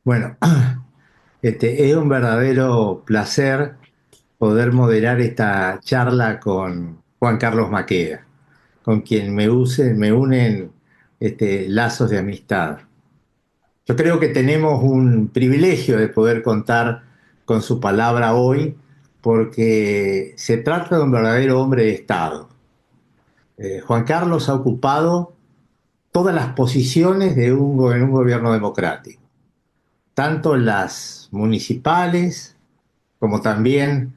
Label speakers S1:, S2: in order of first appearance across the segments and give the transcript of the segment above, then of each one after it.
S1: Bueno, es un verdadero placer poder moderar esta charla con Juan Carlos Maqueda, con quien me unen lazos de amistad. Yo creo que tenemos un privilegio de poder contar con su palabra hoy, porque se trata de un verdadero hombre de Estado. Juan Carlos ha ocupado todas las posiciones en un gobierno democrático, tanto las municipales como también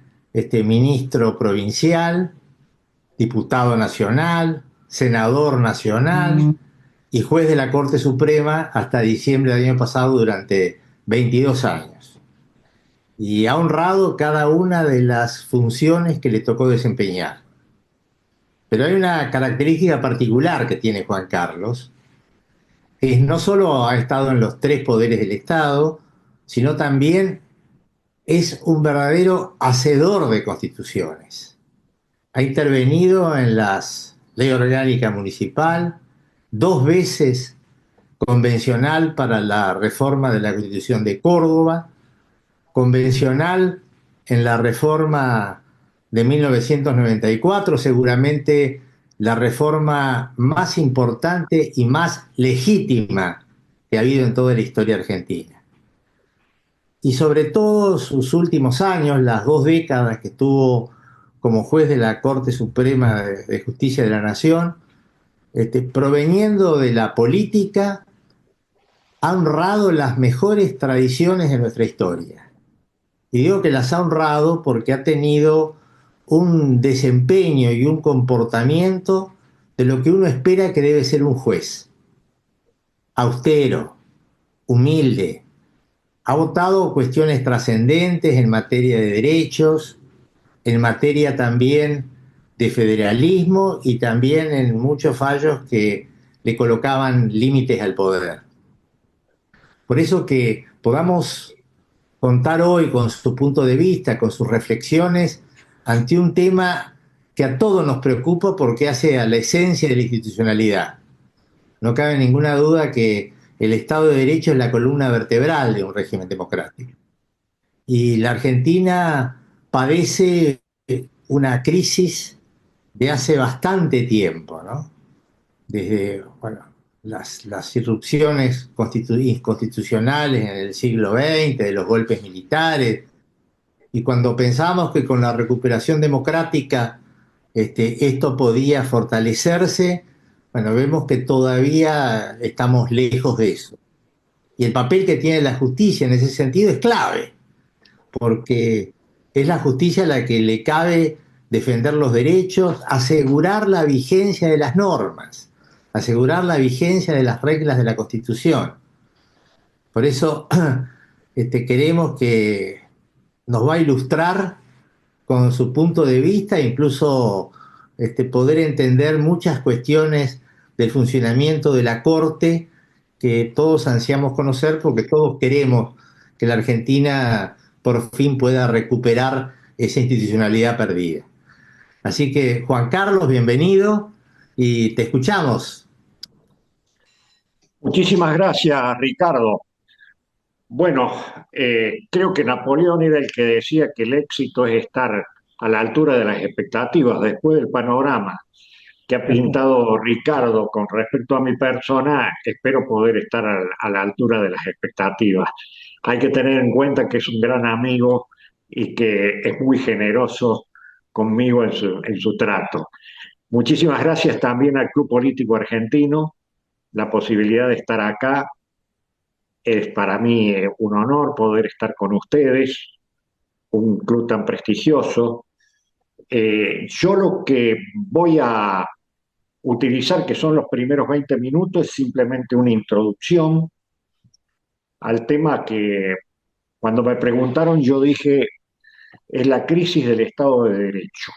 S1: ministro provincial, diputado nacional, senador nacional y juez de la Corte Suprema hasta diciembre del año pasado durante 22 años. Y ha honrado cada una de las funciones que le tocó desempeñar. Pero hay una característica particular que tiene Juan Carlos, que no solo ha estado en los tres poderes del Estado, sino también es un verdadero hacedor de constituciones. Ha intervenido en las ley orgánica municipal, dos veces convencional para la reforma de la Constitución de Córdoba, convencional en la reforma de 1994, seguramente la reforma más importante y más legítima que ha habido en toda la historia argentina. Y sobre todo sus últimos años, las 2 décadas que estuvo como juez de la Corte Suprema de Justicia de la Nación, proveniendo de la política, ha honrado las mejores tradiciones de nuestra historia. Y digo que las ha honrado porque ha tenido un desempeño y un comportamiento de lo que uno espera que debe ser un juez. Austero, humilde, ha votado cuestiones trascendentes en materia de derechos, en materia también de federalismo y también en muchos fallos que le colocaban límites al poder. Por eso que podamos contar hoy con su punto de vista, con sus reflexiones, ante un tema que a todos nos preocupa porque hace a la esencia de la institucionalidad. No cabe ninguna duda que el Estado de Derecho es la columna vertebral de un régimen democrático. Y la Argentina padece una crisis de hace bastante tiempo, ¿no? Desde bueno, las irrupciones constitucionales en el siglo XX, de los golpes militares, y cuando pensamos que con la recuperación democrática esto podía fortalecerse, bueno, vemos que todavía estamos lejos de eso. Y el papel que tiene la justicia en ese sentido es clave, porque es la justicia a la que le cabe defender los derechos, asegurar la vigencia de las normas, asegurar la vigencia de las reglas de la Constitución. Por eso queremos que nos va a ilustrar con su punto de vista, incluso poder entender muchas cuestiones del funcionamiento de la Corte que todos ansiamos conocer porque todos queremos que la Argentina por fin pueda recuperar esa institucionalidad perdida. Así que, Juan Carlos, bienvenido y te escuchamos.
S2: Muchísimas gracias, Ricardo. Bueno, creo que Napoleón era el que decía que el éxito es estar a la altura de las expectativas. Después del panorama que ha pintado Ricardo con respecto a mi persona, espero poder estar a la altura de las expectativas. Hay que tener en cuenta que es un gran amigo y que es muy generoso conmigo en su trato. Muchísimas gracias también al Club Político Argentino. La posibilidad de estar acá es para mí un honor poder estar con ustedes, un club tan prestigioso. Yo lo que voy a utilizar, que son los primeros 20 minutos, es simplemente una introducción al tema que cuando me preguntaron yo dije, es la crisis del Estado de Derecho.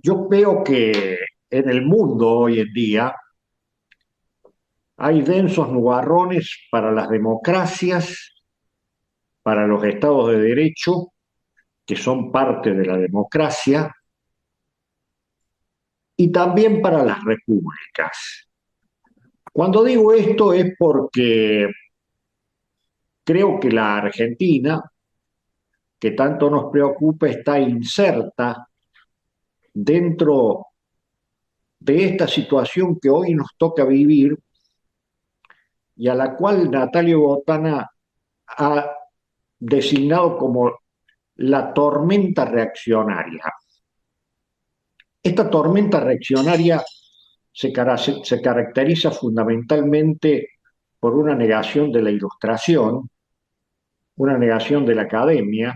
S2: Yo veo que en el mundo hoy en día hay densos nubarrones para las democracias, para los estados de derecho, que son parte de la democracia, y también para las repúblicas. Cuando digo esto es porque Creo que la Argentina, que tanto nos preocupa, está inserta dentro de esta situación que hoy nos toca vivir y a la cual Natalio Botana ha designado como la tormenta reaccionaria. Esta tormenta reaccionaria se caracteriza fundamentalmente por una negación de la ilustración, una negación de la academia,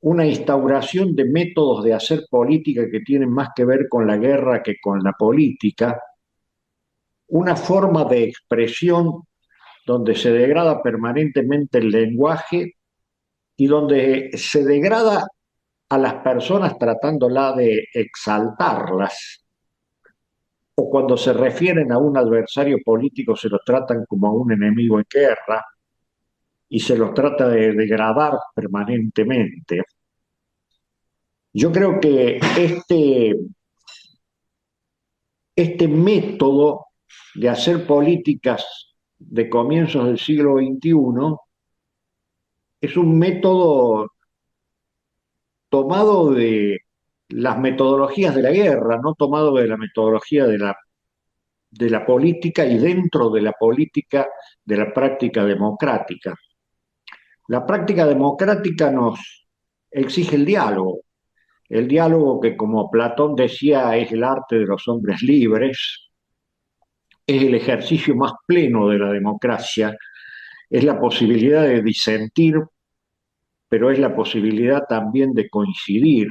S2: una instauración de métodos de hacer política que tienen más que ver con la guerra que con la política, una forma de expresión donde se degrada permanentemente el lenguaje y donde se degrada a las personas tratándola de exaltarlas, o cuando se refieren a un adversario político se los tratan como a un enemigo en guerra y se los trata de degradar permanentemente. Yo creo que este método de hacer políticas de comienzos del siglo XXI es un método tomado de las metodologías de la guerra, no tomado de la metodología de la política y dentro de la política de la práctica democrática. La práctica democrática nos exige el diálogo que como Platón decía es el arte de los hombres libres, es el ejercicio más pleno de la democracia, es la posibilidad de disentir, pero es la posibilidad también de coincidir.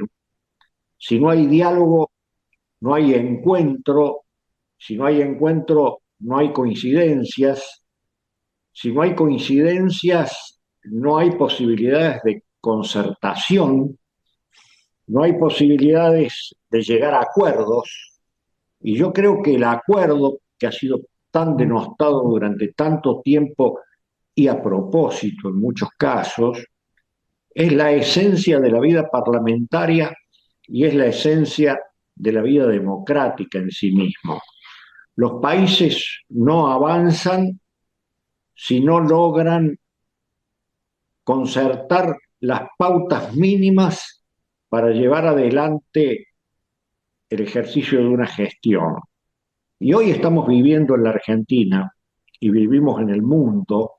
S2: Si no hay diálogo, no hay encuentro, si no hay encuentro, no hay coincidencias, si no hay coincidencias, no hay posibilidades de concertación, no hay posibilidades de llegar a acuerdos, y yo creo que el acuerdo que ha sido tan denostado durante tanto tiempo y a propósito en muchos casos, es la esencia de la vida parlamentaria y es la esencia de la vida democrática en sí mismo. Los países no avanzan si no logran concertar las pautas mínimas para llevar adelante el ejercicio de una gestión. Y hoy estamos viviendo en la Argentina y vivimos en el mundo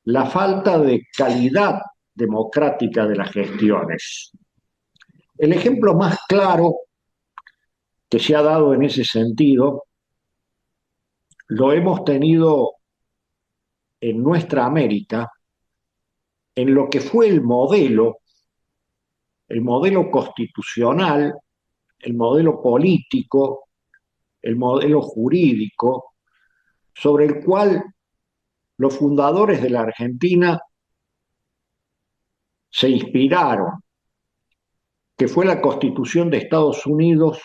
S2: la falta de calidad democrática de las gestiones. El ejemplo más claro que se ha dado en ese sentido lo hemos tenido en nuestra América, en lo que fue el modelo constitucional, el modelo político, el modelo jurídico, sobre el cual los fundadores de la Argentina se inspiraron, que fue la Constitución de Estados Unidos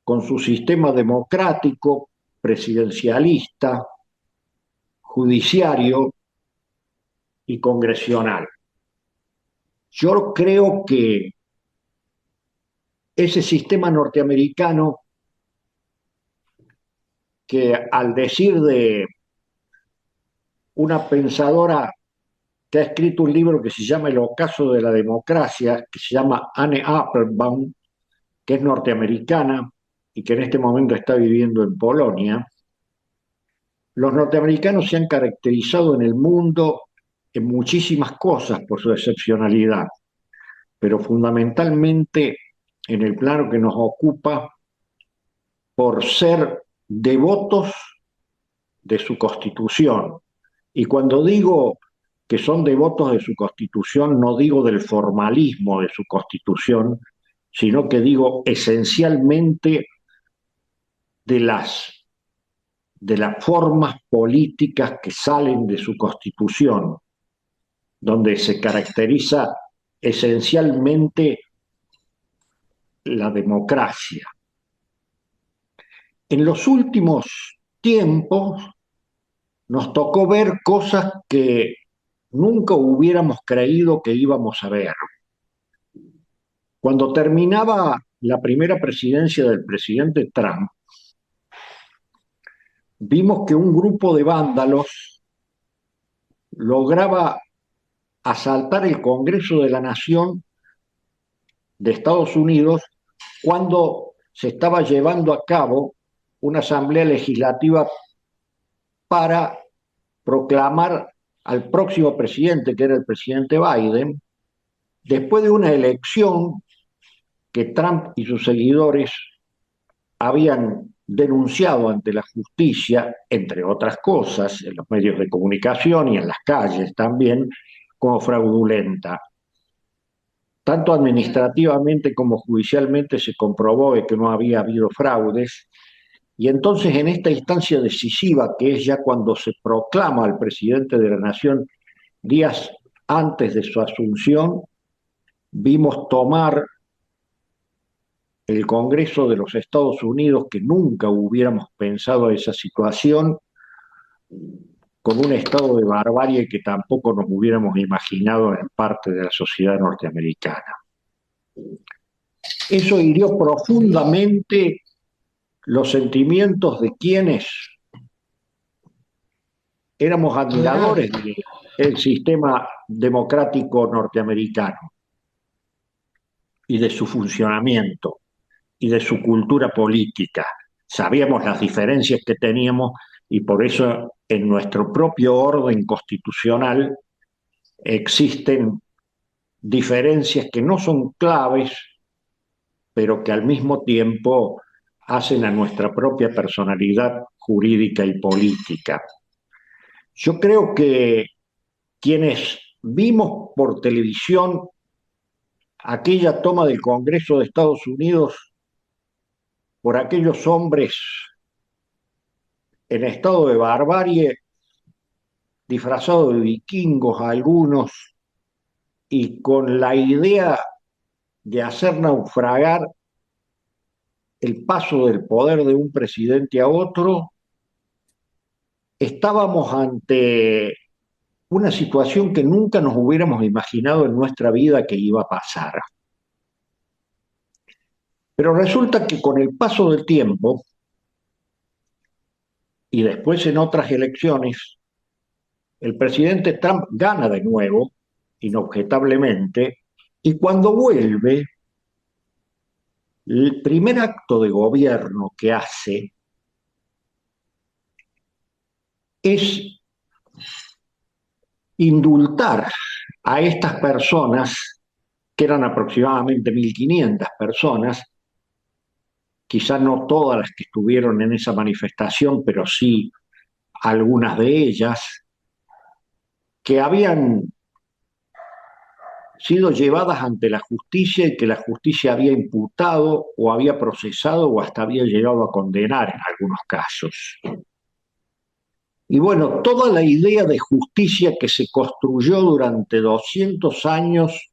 S2: con su sistema democrático, presidencialista, judiciario y congresional. Yo creo que ese sistema norteamericano, que al decir de una pensadora que ha escrito un libro que se llama El ocaso de la democracia, que se llama Anne Applebaum, que es norteamericana y que en este momento está viviendo en Polonia, los norteamericanos se han caracterizado en el mundo en muchísimas cosas por su excepcionalidad, pero fundamentalmente en el plano que nos ocupa por ser devotos de su constitución. Y cuando digo que son devotos de su constitución, no digo del formalismo de su constitución, sino que digo esencialmente de de las formas políticas que salen de su constitución, donde se caracteriza esencialmente la democracia. En los últimos tiempos nos tocó ver cosas que nunca hubiéramos creído que íbamos a ver. Cuando terminaba la primera presidencia del presidente Trump, vimos que un grupo de vándalos lograba asaltar el Congreso de la Nación de Estados Unidos cuando se estaba llevando a cabo una asamblea legislativa para proclamar al próximo presidente, que era el presidente Biden, después de una elección que Trump y sus seguidores habían denunciado ante la justicia, entre otras cosas, en los medios de comunicación y en las calles también, como fraudulenta. Tanto administrativamente como judicialmente se comprobó que no había habido fraudes, y entonces en esta instancia decisiva, que es ya cuando se proclama al presidente de la nación días antes de su asunción, vimos tomar el Congreso de los Estados Unidos, que nunca hubiéramos pensado esa situación, con un estado de barbarie que tampoco nos hubiéramos imaginado en parte de la sociedad norteamericana. Eso hirió profundamente los sentimientos de quienes éramos admiradores del sistema democrático norteamericano y de su funcionamiento y de su cultura política. Sabíamos las diferencias que teníamos y por eso en nuestro propio orden constitucional existen diferencias que no son claves, pero que al mismo tiempo hacen a nuestra propia personalidad jurídica y política. Yo creo que quienes vimos por televisión aquella toma del Congreso de Estados Unidos por aquellos hombres en estado de barbarie, disfrazados de vikingos algunos, y con la idea de hacer naufragar el paso del poder de un presidente a otro, estábamos ante una situación que nunca nos hubiéramos imaginado en nuestra vida que iba a pasar. Pero resulta que con el paso del tiempo, y después en otras elecciones, el presidente Trump gana de nuevo, inobjetablemente, y cuando vuelve, el primer acto de gobierno que hace es indultar a estas personas, que eran aproximadamente 1.500 personas, quizás no todas las que estuvieron en esa manifestación, pero sí algunas de ellas, que habían sido llevadas ante la justicia y que la justicia había imputado o había procesado o hasta había llegado a condenar en algunos casos. Y bueno, toda la idea de justicia que se construyó durante 200 años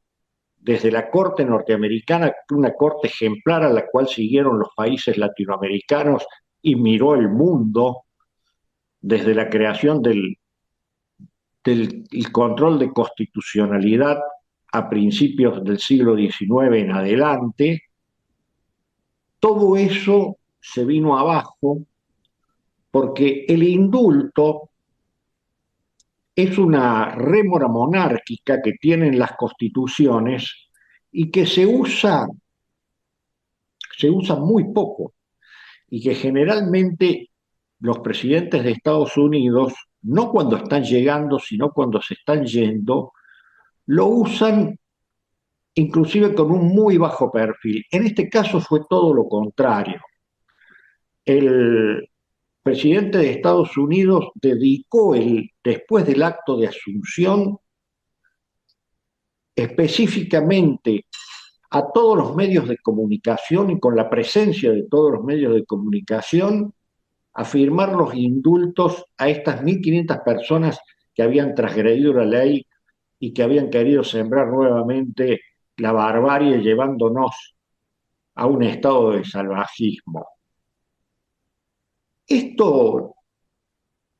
S2: desde la Corte norteamericana, una corte ejemplar a la cual siguieron los países latinoamericanos y miró el mundo desde la creación del control de constitucionalidad a principios del siglo XIX en adelante, todo eso se vino abajo porque el indulto es una rémora monárquica que tienen las constituciones y que se usa muy poco y que generalmente los presidentes de Estados Unidos, no cuando están llegando, sino cuando se están yendo, lo usan inclusive con un muy bajo perfil. En este caso fue todo lo contrario. El presidente de Estados Unidos dedicó después del acto de asunción específicamente a todos los medios de comunicación y con la presencia de todos los medios de comunicación a firmar los indultos a estas 1.500 personas que habían transgredido la ley y que habían querido sembrar nuevamente la barbarie llevándonos a un estado de salvajismo. Esto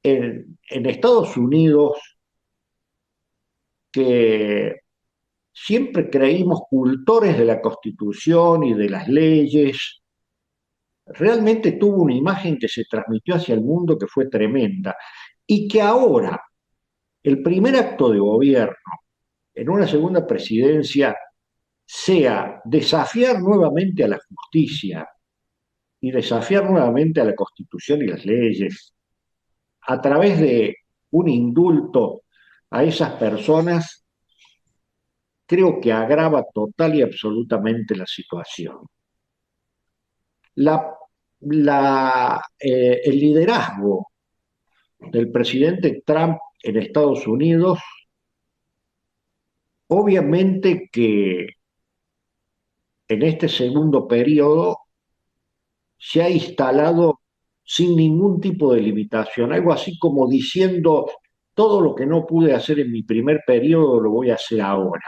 S2: en Estados Unidos, que siempre creímos cultores de la Constitución y de las leyes, realmente tuvo una imagen que se transmitió hacia el mundo que fue tremenda y que ahora, el primer acto de gobierno en una segunda presidencia sea desafiar nuevamente a la justicia y desafiar nuevamente a la Constitución y las leyes a través de un indulto a esas personas, creo que agrava total y absolutamente la situación. La, el liderazgo del presidente Trump en Estados Unidos, obviamente que en este segundo periodo se ha instalado sin ningún tipo de limitación, algo así como diciendo, todo lo que no pude hacer en mi primer periodo lo voy a hacer ahora.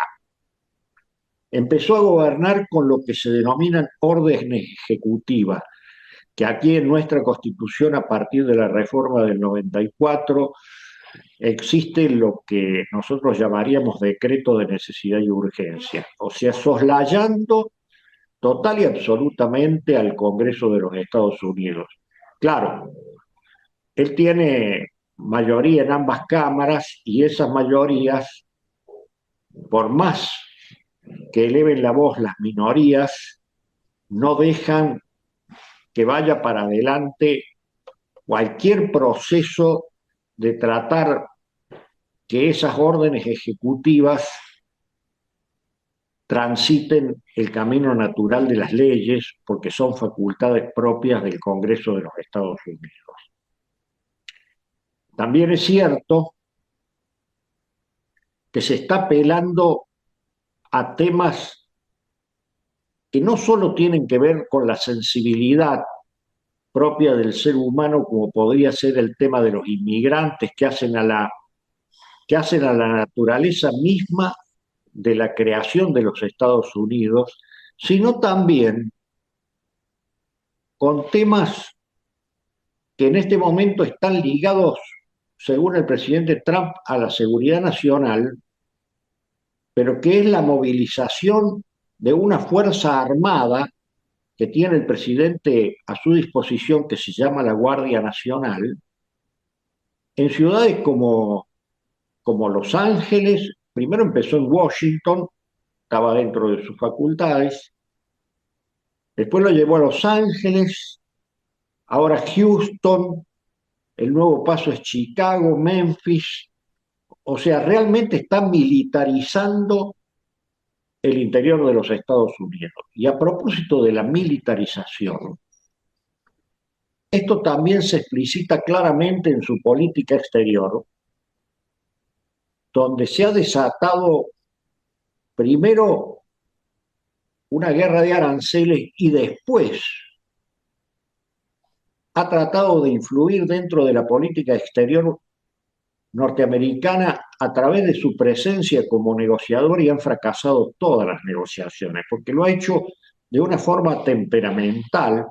S2: Empezó a gobernar con lo que se denominan órdenes ejecutivas, que aquí en nuestra Constitución, a partir de la reforma del 94, existe lo que nosotros llamaríamos decreto de necesidad y urgencia, o sea, soslayando total y absolutamente al Congreso de los Estados Unidos. Claro, él tiene mayoría en ambas cámaras y esas mayorías, por más que eleven la voz las minorías, no dejan que vaya para adelante cualquier proceso de tratar que esas órdenes ejecutivas transiten el camino natural de las leyes porque son facultades propias del Congreso de los Estados Unidos. También es cierto que se está apelando a temas que no solo tienen que ver con la sensibilidad propia del ser humano, como podría ser el tema de los inmigrantes que hacen a la naturaleza misma de la creación de los Estados Unidos, sino también con temas que en este momento están ligados, según el presidente Trump, a la seguridad nacional, pero que es la movilización de una fuerza armada que tiene el presidente a su disposición, que se llama la Guardia Nacional, en ciudades como Los Ángeles. Primero empezó en Washington, estaba dentro de sus facultades, después lo llevó a Los Ángeles, ahora Houston, el nuevo paso es Chicago, Memphis. O sea, realmente está militarizando el interior de los Estados Unidos. Y a propósito de la militarización, esto también se explicita claramente en su política exterior, donde se ha desatado primero una guerra de aranceles y después ha tratado de influir dentro de la política exterior norteamericana a través de su presencia como negociador, y han fracasado todas las negociaciones, porque lo ha hecho de una forma temperamental,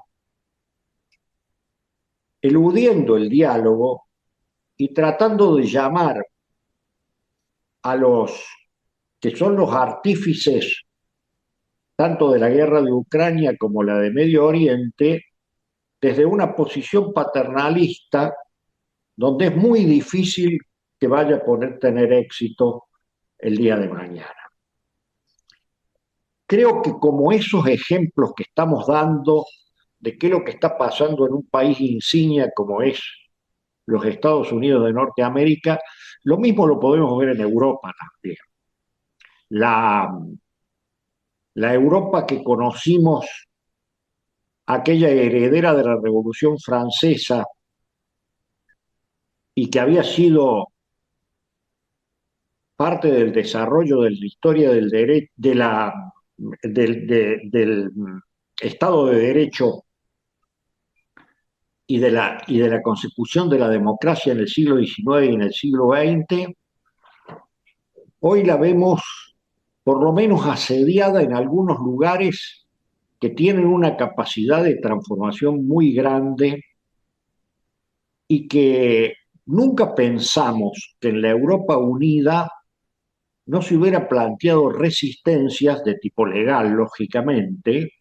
S2: eludiendo el diálogo y tratando de llamar a los que son los artífices tanto de la guerra de Ucrania como la de Medio Oriente desde una posición paternalista donde es muy difícil que vaya a poder tener éxito el día de mañana. Creo que como esos ejemplos que estamos dando de qué es lo que está pasando en un país insignia como es los Estados Unidos de Norteamérica, lo mismo lo podemos ver en Europa también. La, la Europa que conocimos, aquella heredera de la Revolución Francesa y que había sido parte del desarrollo de la historia del derecho, del Estado de Derecho y de la consecución de la democracia en el siglo XIX y en el siglo XX, hoy la vemos por lo menos asediada en algunos lugares que tienen una capacidad de transformación muy grande y que nunca pensamos que en la Europa unida no se hubiera planteado resistencias de tipo legal, lógicamente,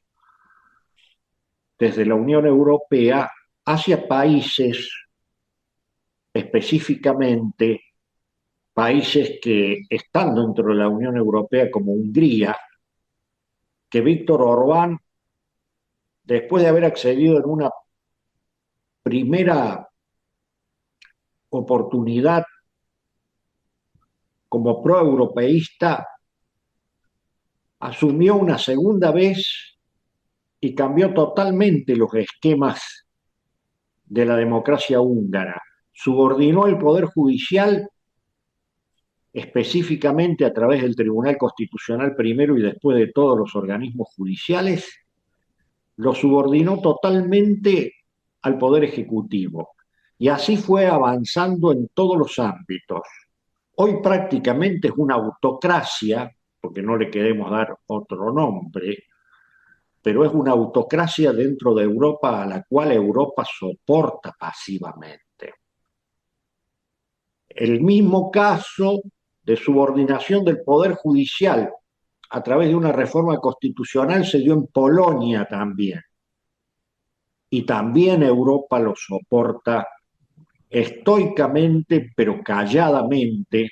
S2: desde la Unión Europea hacia países específicamente países que están dentro de la Unión Europea como Hungría, que Víctor Orbán, después de haber accedido en una primera oportunidad como proeuropeísta, asumió una segunda vez y cambió totalmente los esquemas de la democracia húngara. Subordinó el poder judicial específicamente a través del Tribunal Constitucional primero y después de todos los organismos judiciales, lo subordinó totalmente al Poder Ejecutivo. Y así fue avanzando en todos los ámbitos. Hoy prácticamente es una autocracia, porque no le queremos dar otro nombre, pero es una autocracia dentro de Europa a la cual Europa soporta pasivamente. El mismo caso de subordinación del Poder Judicial a través de una reforma constitucional se dio en Polonia también. Y también Europa lo soporta estoicamente, pero calladamente,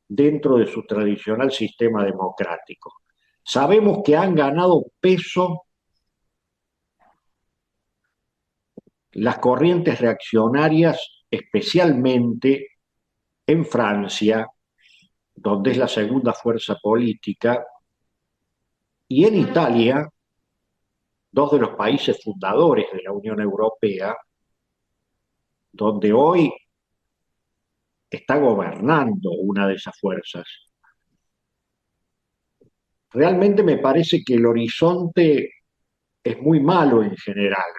S2: dentro de su tradicional sistema democrático. Sabemos que han ganado peso las corrientes reaccionarias, especialmente en Francia, donde es la segunda fuerza política, y en Italia, dos de los países fundadores de la Unión Europea, donde hoy está gobernando una de esas fuerzas. Realmente me parece que el horizonte es muy malo en general.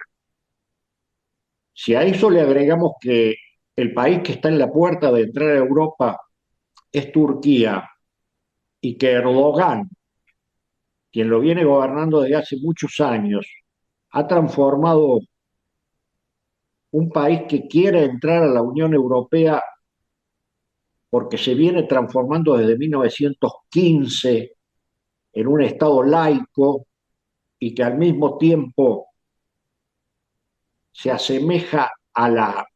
S2: Si a eso le agregamos que el país que está en la puerta de entrar a Europa es Turquía y que Erdogan, quien lo viene gobernando desde hace muchos años, ha transformado un país que quiere entrar a la Unión Europea porque se viene transformando desde 1915 en un Estado laico y que al mismo tiempo se asemeja a la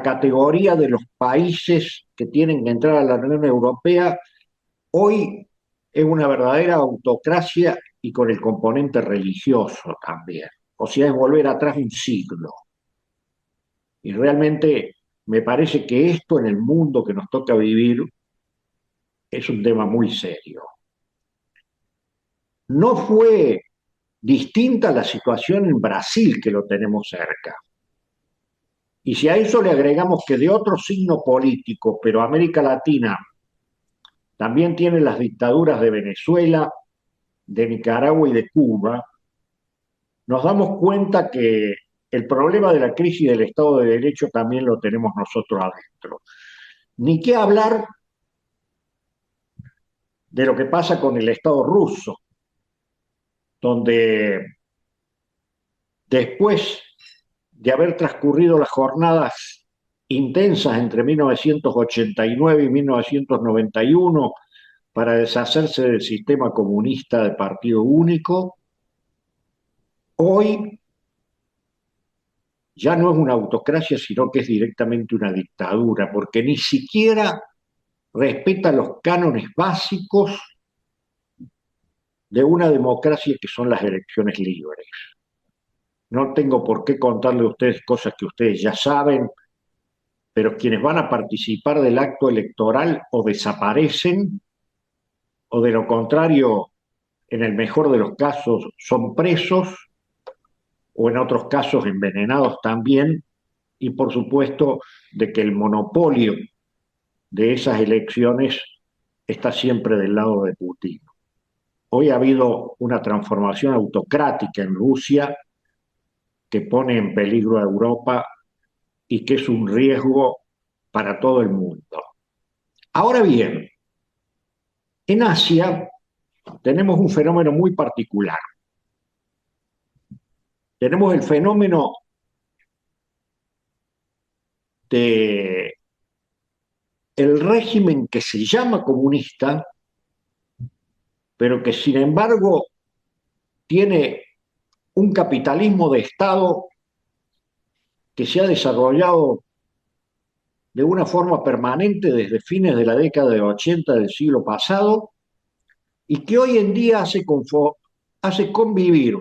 S2: categoría de los países que tienen que entrar a la Unión Europea, hoy es una verdadera autocracia y con el componente religioso también. O sea, es volver atrás un siglo. Y realmente me parece que esto en el mundo que nos toca vivir es un tema muy serio. No fue distinta la situación en Brasil, que lo tenemos cerca. Y si a eso le agregamos que de otro signo político, pero América Latina también tiene las dictaduras de Venezuela, de Nicaragua y de Cuba, nos damos cuenta que el problema de la crisis del Estado de Derecho también lo tenemos nosotros adentro. Ni qué hablar de lo que pasa con el Estado ruso, donde después de haber transcurrido las jornadas intensas entre 1989 y 1991 para deshacerse del sistema comunista de partido único, hoy ya no es una autocracia, sino que es directamente una dictadura, porque ni siquiera respeta los cánones básicos de una democracia que son las elecciones libres. No tengo por qué contarle a ustedes cosas que ustedes ya saben, pero quienes van a participar del acto electoral o desaparecen, o de lo contrario, en el mejor de los casos, son presos, o en otros casos envenenados también, y por supuesto de que el monopolio de esas elecciones está siempre del lado de Putin. Hoy ha habido una transformación autocrática en Rusia que pone en peligro a Europa y que es un riesgo para todo el mundo. Ahora bien, en Asia tenemos un fenómeno muy particular. Tenemos el fenómeno de el régimen que se llama comunista, pero que sin embargo tiene un capitalismo de Estado que se ha desarrollado de una forma permanente desde fines de la década de 80 del siglo pasado y que hoy en día hace convivir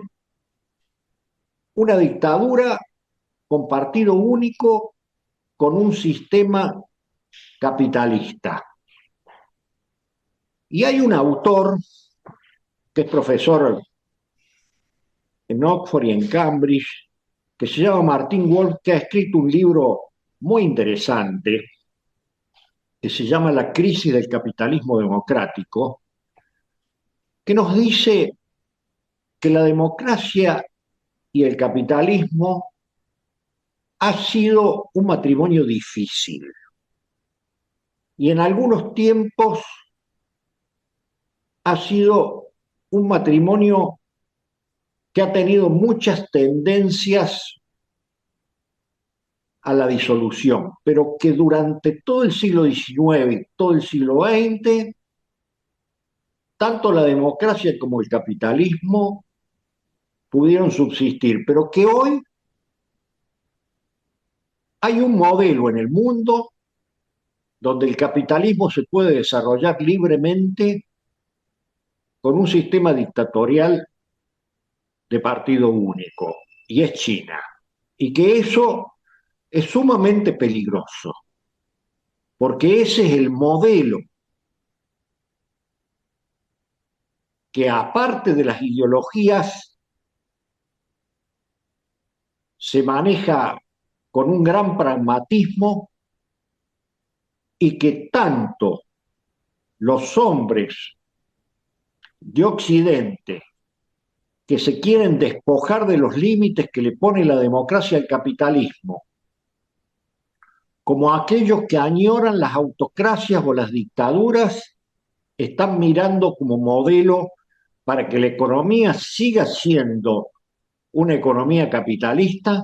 S2: una dictadura con partido único con un sistema capitalista. Y hay un autor que es profesor en Oxford y en Cambridge, que se llama Martin Wolf, que ha escrito un libro muy interesante que se llama La crisis del capitalismo democrático, que nos dice que la democracia y el capitalismo ha sido un matrimonio difícil y en algunos tiempos ha sido un matrimonio que ha tenido muchas tendencias a la disolución, pero que durante todo el siglo XIX y todo el siglo XX, tanto la democracia como el capitalismo pudieron subsistir, pero que hoy hay un modelo en el mundo donde el capitalismo se puede desarrollar libremente con un sistema dictatorial de partido único, y es China. Y que eso es sumamente peligroso, porque ese es el modelo que aparte de las ideologías se maneja con un gran pragmatismo y que tanto los hombres de Occidente que se quieren despojar de los límites que le pone la democracia al capitalismo, como aquellos que añoran las autocracias o las dictaduras, están mirando como modelo para que la economía siga siendo una economía capitalista,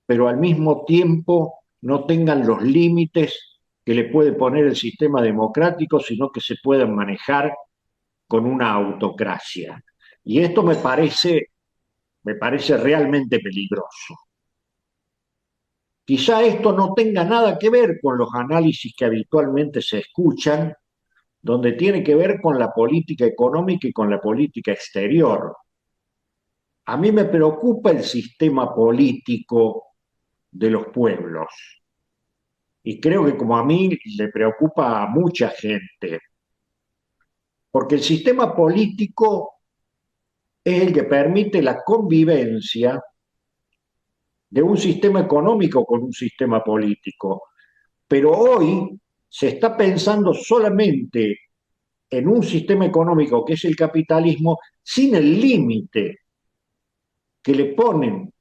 S2: pero al mismo tiempo no tengan los límites que le puede poner el sistema democrático, sino que se puedan manejar con una autocracia. Y esto me parece realmente peligroso. Quizá esto no tenga nada que ver con los análisis que habitualmente se escuchan, donde tiene que ver con la política económica y con la política exterior. A mí me preocupa el sistema político de los pueblos y creo que como a mí le preocupa a mucha gente, porque el sistema político es el que permite la convivencia de un sistema económico con un sistema político. Pero hoy se está pensando solamente en un sistema económico que es el capitalismo sin el límite que le ponen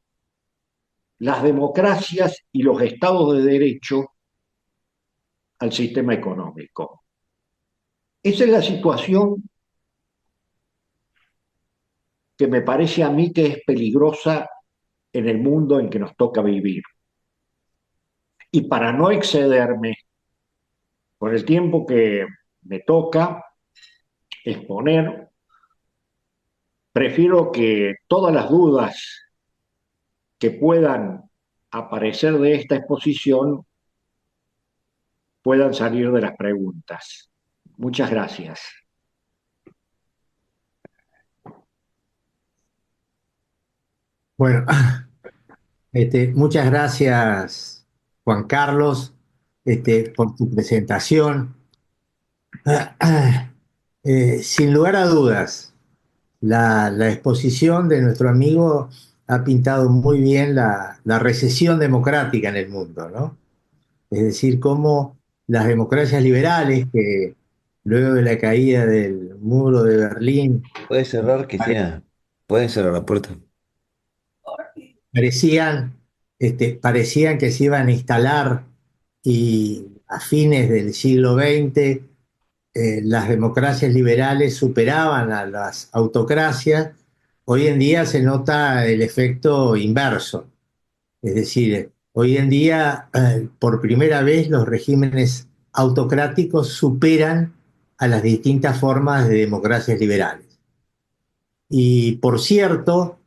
S2: las democracias y los estados de derecho al sistema económico. Esa es la situación que me parece a mí que es peligrosa en el mundo en que nos toca vivir. Y para no excederme con el tiempo que me toca exponer, prefiero que todas las dudas que puedan aparecer de esta exposición puedan salir de las preguntas. Muchas gracias.
S1: Bueno, muchas gracias, Juan Carlos, por tu presentación. Sin lugar a dudas, la exposición de nuestro amigo ha pintado muy bien la recesión democrática en el mundo, ¿no? Es decir, cómo las democracias liberales que luego de la caída del muro de Berlín
S3: Puede cerrar, Cristina. Pueden cerrar la puerta.
S1: parecían, parecían que se iban a instalar y a fines del siglo XX las democracias liberales superaban a las autocracias. Hoy en día se nota el efecto inverso. Es decir, hoy en día, por primera vez, los regímenes autocráticos superan a las distintas formas de democracias liberales. Y por cierto,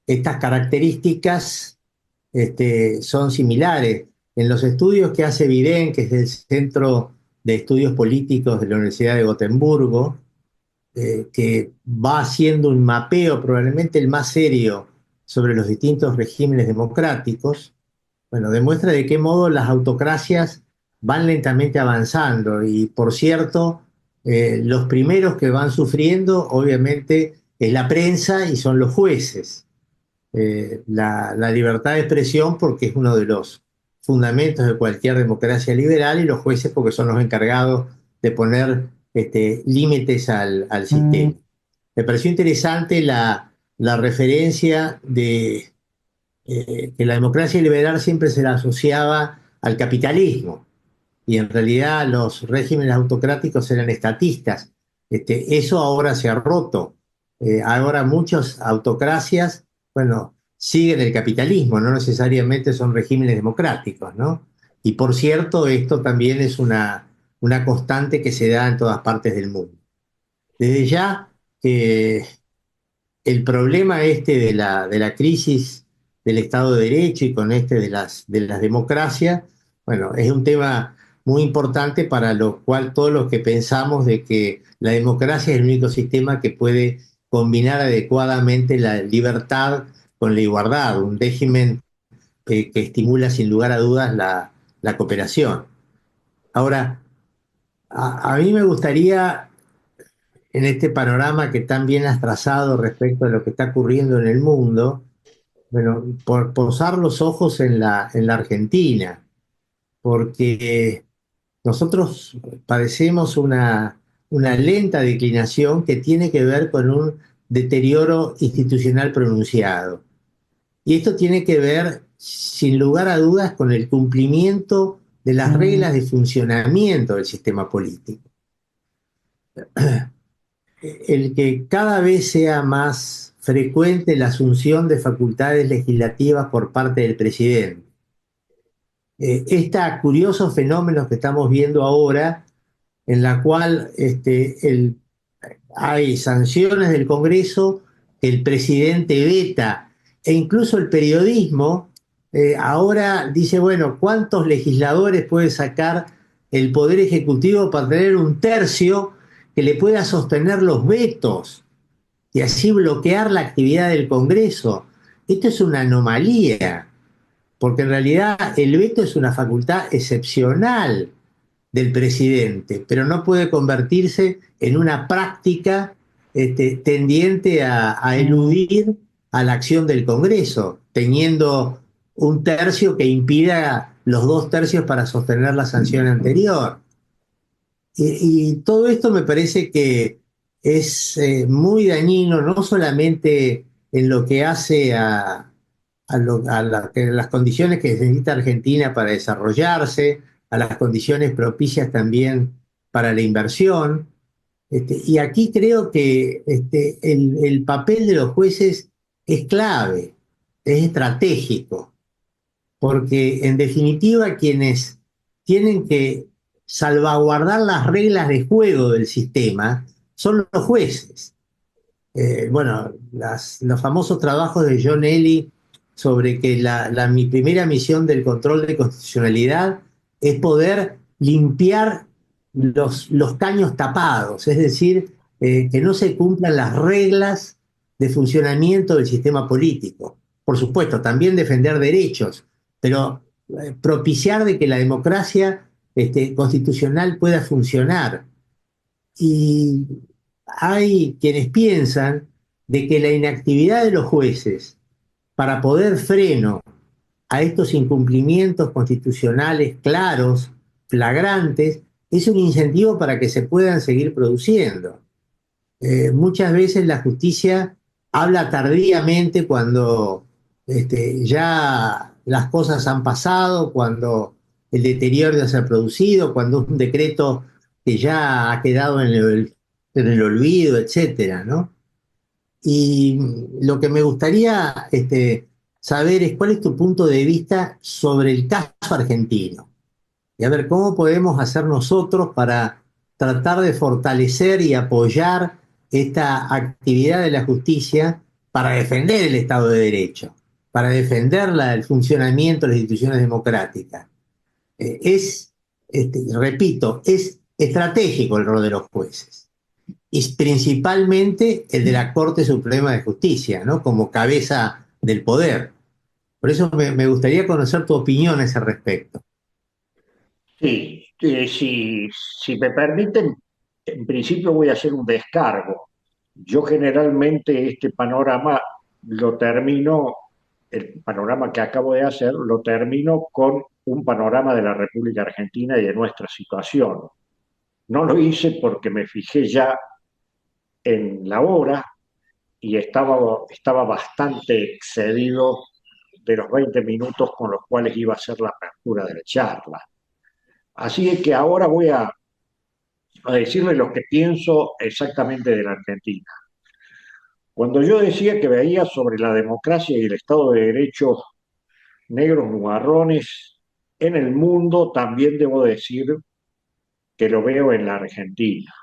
S1: estas características son similares. en los estudios que hace Viren, que es el Centro de Estudios Políticos de la Universidad de Gotemburgo, que va haciendo un mapeo probablemente el más serio sobre los distintos regímenes democráticos, bueno, demuestra de qué modo las autocracias van lentamente avanzando y, por cierto, los primeros que van sufriendo, obviamente, es la prensa y son los jueces. La libertad de expresión porque es uno de los fundamentos de cualquier democracia liberal y los jueces porque son los encargados de poner límites al sistema. Me pareció interesante la referencia de que la democracia liberal siempre se la asociaba al capitalismo y en realidad los regímenes autocráticos eran estatistas. Eso ahora se ha roto. Ahora muchas autocracias, bueno, siguen el capitalismo, no necesariamente son regímenes democráticos, ¿no? Y por cierto, esto también es una constante que se da en todas partes del mundo. Desde ya, el problema de la crisis del Estado de Derecho y con de las democracias, bueno, es un tema muy importante para lo cual todos los que pensamos de que la democracia es el único sistema que puede combinar adecuadamente la libertad con la igualdad, un régimen que estimula sin lugar a dudas la cooperación. Ahora, a mí me gustaría en este panorama que tan bien has trazado respecto a lo que está ocurriendo en el mundo, bueno, por posar los ojos en la Argentina, porque nosotros padecemos una lenta declinación que tiene que ver con un deterioro institucional pronunciado. Y esto tiene que ver, sin lugar a dudas, con el cumplimiento de las reglas de funcionamiento del sistema político. El que cada vez sea más frecuente la asunción de facultades legislativas por parte del presidente. Este curioso fenómeno que estamos viendo ahora, en la cual hay sanciones del Congreso que el presidente veta, e incluso el periodismo ahora dice, bueno, ¿cuántos legisladores puede sacar el Poder Ejecutivo para tener un tercio que le pueda sostener los vetos y así bloquear la actividad del Congreso? Esto es una anomalía, porque en realidad el veto es una facultad excepcional del presidente, pero no puede convertirse en una práctica tendiente a eludir a la acción del Congreso, teniendo un tercio que impida los dos tercios para sostener la sanción anterior. Y todo esto me parece que es muy dañino, no solamente en lo que hace a las condiciones que necesita Argentina para desarrollarse, a las condiciones propicias también para la inversión. Y aquí creo que el papel de los jueces es clave, es estratégico, porque en definitiva quienes tienen que salvaguardar las reglas de juego del sistema son los jueces. Bueno, los famosos trabajos de John Elly sobre que mi primera misión del control de constitucionalidad es poder limpiar los caños tapados, es decir, que no se cumplan las reglas de funcionamiento del sistema político. Por supuesto, también defender derechos, pero propiciar de que la democracia constitucional pueda funcionar. Y hay quienes piensan de que la inactividad de los jueces para poder freno a estos incumplimientos constitucionales claros, flagrantes, es un incentivo para que se puedan seguir produciendo. Muchas veces la justicia habla tardíamente cuando ya las cosas han pasado, cuando el deterioro ya se ha producido, cuando es un decreto que ya ha quedado en el olvido, etcétera, ¿no? Y lo que me gustaría saber es cuál es tu punto de vista sobre el caso argentino. Y a ver, ¿cómo podemos hacer nosotros para tratar de fortalecer y apoyar esta actividad de la justicia para defender el Estado de Derecho, para defender el funcionamiento de las instituciones democráticas? repito, es estratégico el rol de los jueces. Y principalmente el de la Corte Suprema de Justicia, ¿no? Como cabeza del poder. Por eso me gustaría conocer tu opinión a ese respecto.
S2: Sí, si me permiten, en principio voy a hacer un descargo. Yo generalmente este panorama lo termino, el panorama que acabo de hacer, lo termino con un panorama de la República Argentina y de nuestra situación. No lo hice porque me fijé ya en la hora y estaba bastante excedido de los 20 minutos con los cuales iba a ser la apertura de la charla. Así es que ahora voy a decirle lo que pienso exactamente de la Argentina. Cuando yo decía que veía sobre la democracia y el Estado de Derecho negros nubarrones en el mundo, también debo decir que lo veo en la Argentina.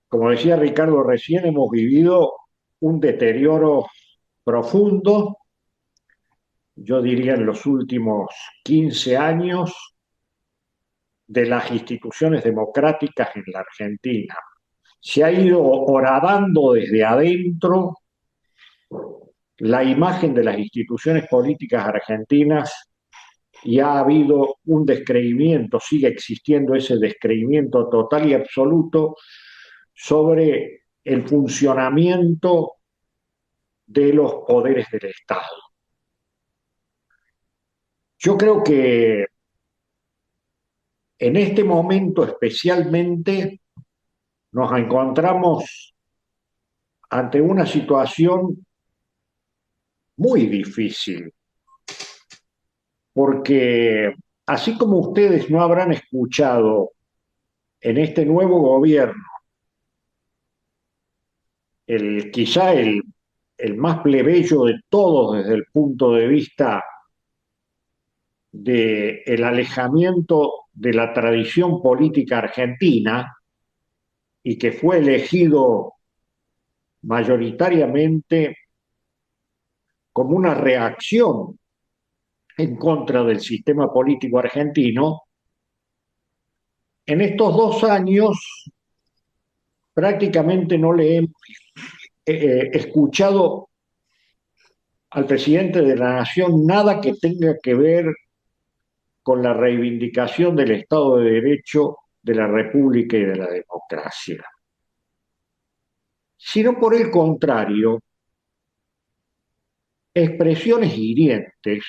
S2: Como decía Ricardo recién, hemos vivido un deterioro profundo, yo diría en los últimos 15 años, de las instituciones democráticas en la Argentina. Se ha ido horadando desde adentro la imagen de las instituciones políticas argentinas y ha habido un descreimiento, sigue existiendo ese descreimiento total y absoluto sobre el funcionamiento de los poderes del Estado. Yo creo que en este momento especialmente nos encontramos ante una situación muy difícil, porque así como ustedes no habrán escuchado en este nuevo gobierno quizá el más plebeyo de todos desde el punto de vista del alejamiento de la tradición política argentina y que fue elegido mayoritariamente como una reacción en contra del sistema político argentino, en estos 2 años prácticamente no le hemos escuchado al presidente de la Nación nada que tenga que ver con la reivindicación del Estado de Derecho, de la República y de la democracia. Sino por el contrario, expresiones hirientes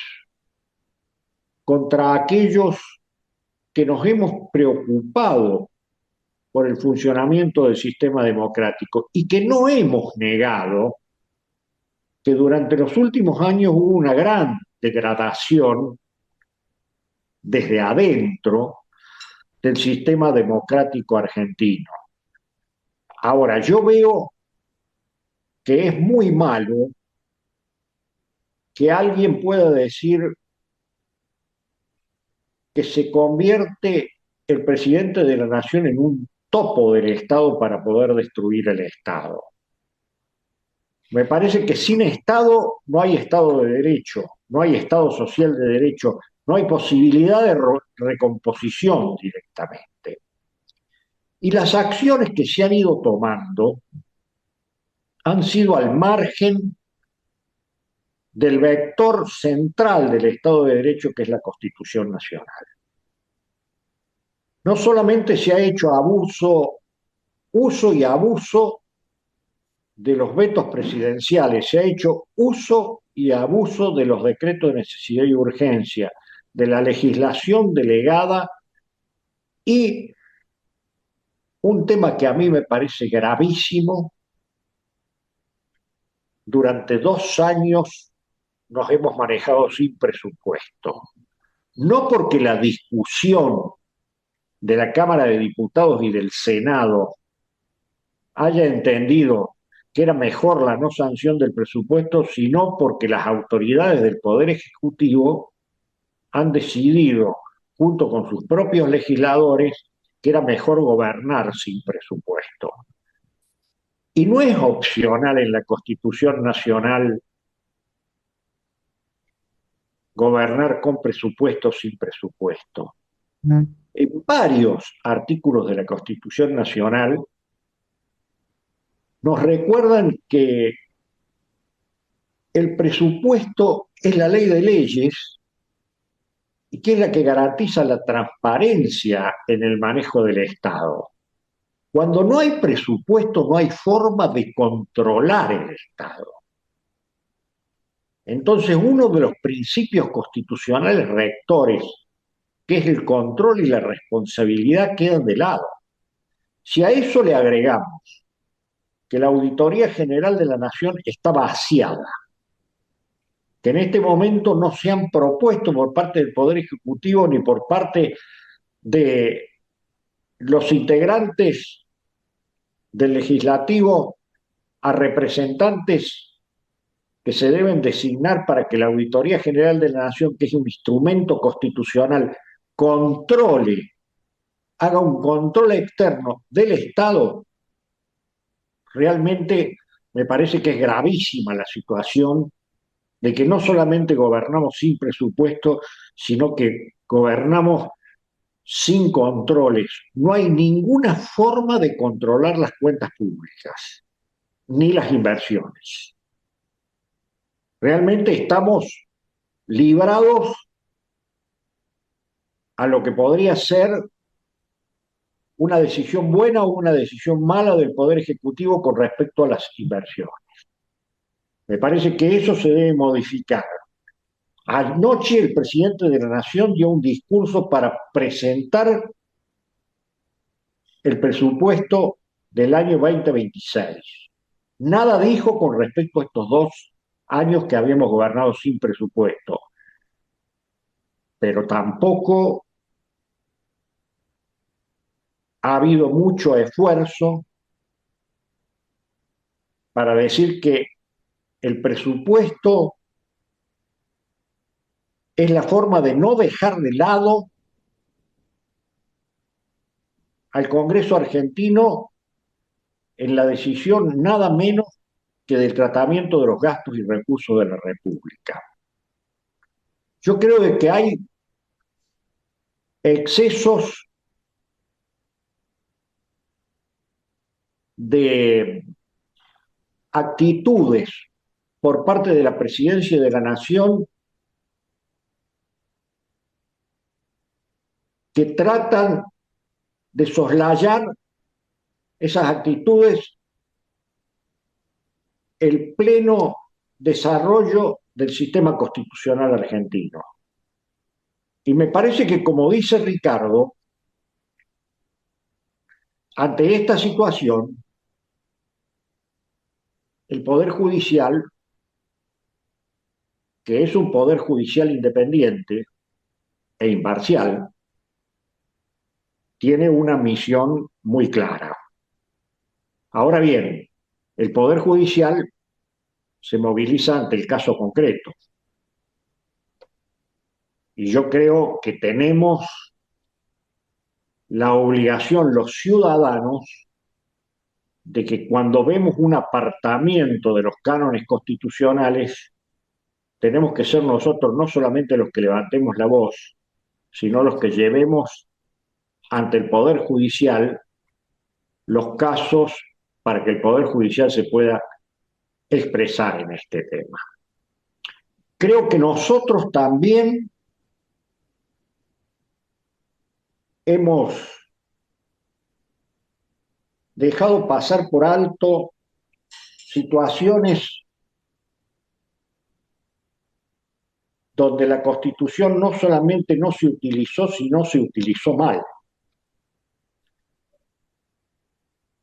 S2: contra aquellos que nos hemos preocupado por el funcionamiento del sistema democrático y que no hemos negado que durante los últimos años hubo una gran degradación desde adentro del sistema democrático argentino. Ahora, yo veo que es muy malo que alguien pueda decir que se convierte el presidente de la nación en un topo del Estado para poder destruir el Estado. Me parece que sin Estado no hay Estado de Derecho, no hay Estado social de derecho, no hay posibilidad de recomposición directamente. Y las acciones que se han ido tomando han sido al margen del vector central del Estado de Derecho, que es la Constitución Nacional. No solamente se ha hecho uso y abuso de los vetos presidenciales, se ha hecho uso y abuso de los decretos de necesidad y urgencia, de la legislación delegada y un tema que a mí me parece gravísimo, durante 2 años nos hemos manejado sin presupuesto. No porque la discusión de la Cámara de Diputados y del Senado haya entendido que era mejor la no sanción del presupuesto, sino porque las autoridades del Poder Ejecutivo han decidido, junto con sus propios legisladores, que era mejor gobernar sin presupuesto. Y no es opcional en la Constitución Nacional gobernar con presupuesto o sin presupuesto. En varios artículos de la Constitución Nacional nos recuerdan que el presupuesto es la ley de leyes y que es la que garantiza la transparencia en el manejo del Estado. Cuando no hay presupuesto, no hay forma de controlar el Estado. Entonces, uno de los principios constitucionales rectores, que es el control y la responsabilidad, quedan de lado. Si a eso le agregamos que la Auditoría General de la Nación está vaciada, que en este momento no se han propuesto por parte del Poder Ejecutivo ni por parte de los integrantes del legislativo a representantes que se deben designar para que la Auditoría General de la Nación, que es un instrumento constitucional, controle, haga un control externo del Estado, realmente me parece que es gravísima la situación de que no solamente gobernamos sin presupuesto, sino que gobernamos sin controles. No hay ninguna forma de controlar las cuentas públicas, ni las inversiones. Realmente estamos librados a lo que podría ser una decisión buena o una decisión mala del Poder Ejecutivo con respecto a las inversiones. Me parece que eso se debe modificar. Anoche el presidente de la Nación dio un discurso para presentar el presupuesto del año 2026. Nada dijo con respecto a estos 2 años que habíamos gobernado sin presupuesto, pero tampoco ha habido mucho esfuerzo para decir que el presupuesto es la forma de no dejar de lado al Congreso argentino en la decisión nada menos que del tratamiento de los gastos y recursos de la República. Yo creo que hay excesos de actitudes por parte de la Presidencia de la Nación que tratan de soslayar esas actitudes el pleno desarrollo del sistema constitucional argentino. Y me parece que, como dice Ricardo, ante esta situación, el Poder Judicial, que es un Poder Judicial independiente e imparcial, tiene una misión muy clara. Ahora bien, el Poder Judicial se moviliza ante el caso concreto. Y yo creo que tenemos la obligación, los ciudadanos, de que cuando vemos un apartamiento de los cánones constitucionales, tenemos que ser nosotros no solamente los que levantemos la voz, sino los que llevemos ante el Poder Judicial los casos para que el Poder Judicial se pueda expresar en este tema. Creo que nosotros también hemos dejado pasar por alto situaciones donde la Constitución no solamente no se utilizó, sino se utilizó mal.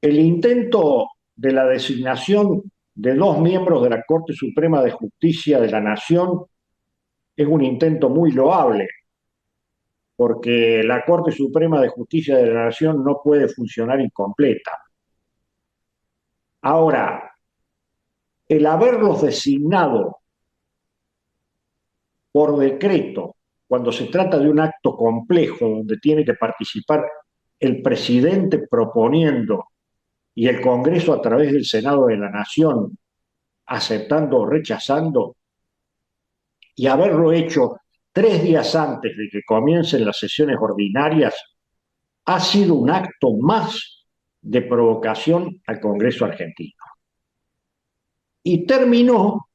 S2: El intento de la designación de 2 miembros de la Corte Suprema de Justicia de la Nación es un intento muy loable, porque la Corte Suprema de Justicia de la Nación no puede funcionar incompleta. Ahora, el haberlos designado por decreto, cuando se trata de un acto complejo donde tiene que participar el presidente proponiendo y el Congreso a través del Senado de la Nación aceptando o rechazando, y haberlo hecho 3 días antes de que comiencen las sesiones ordinarias, ha sido un acto más de provocación al Congreso argentino. Y terminó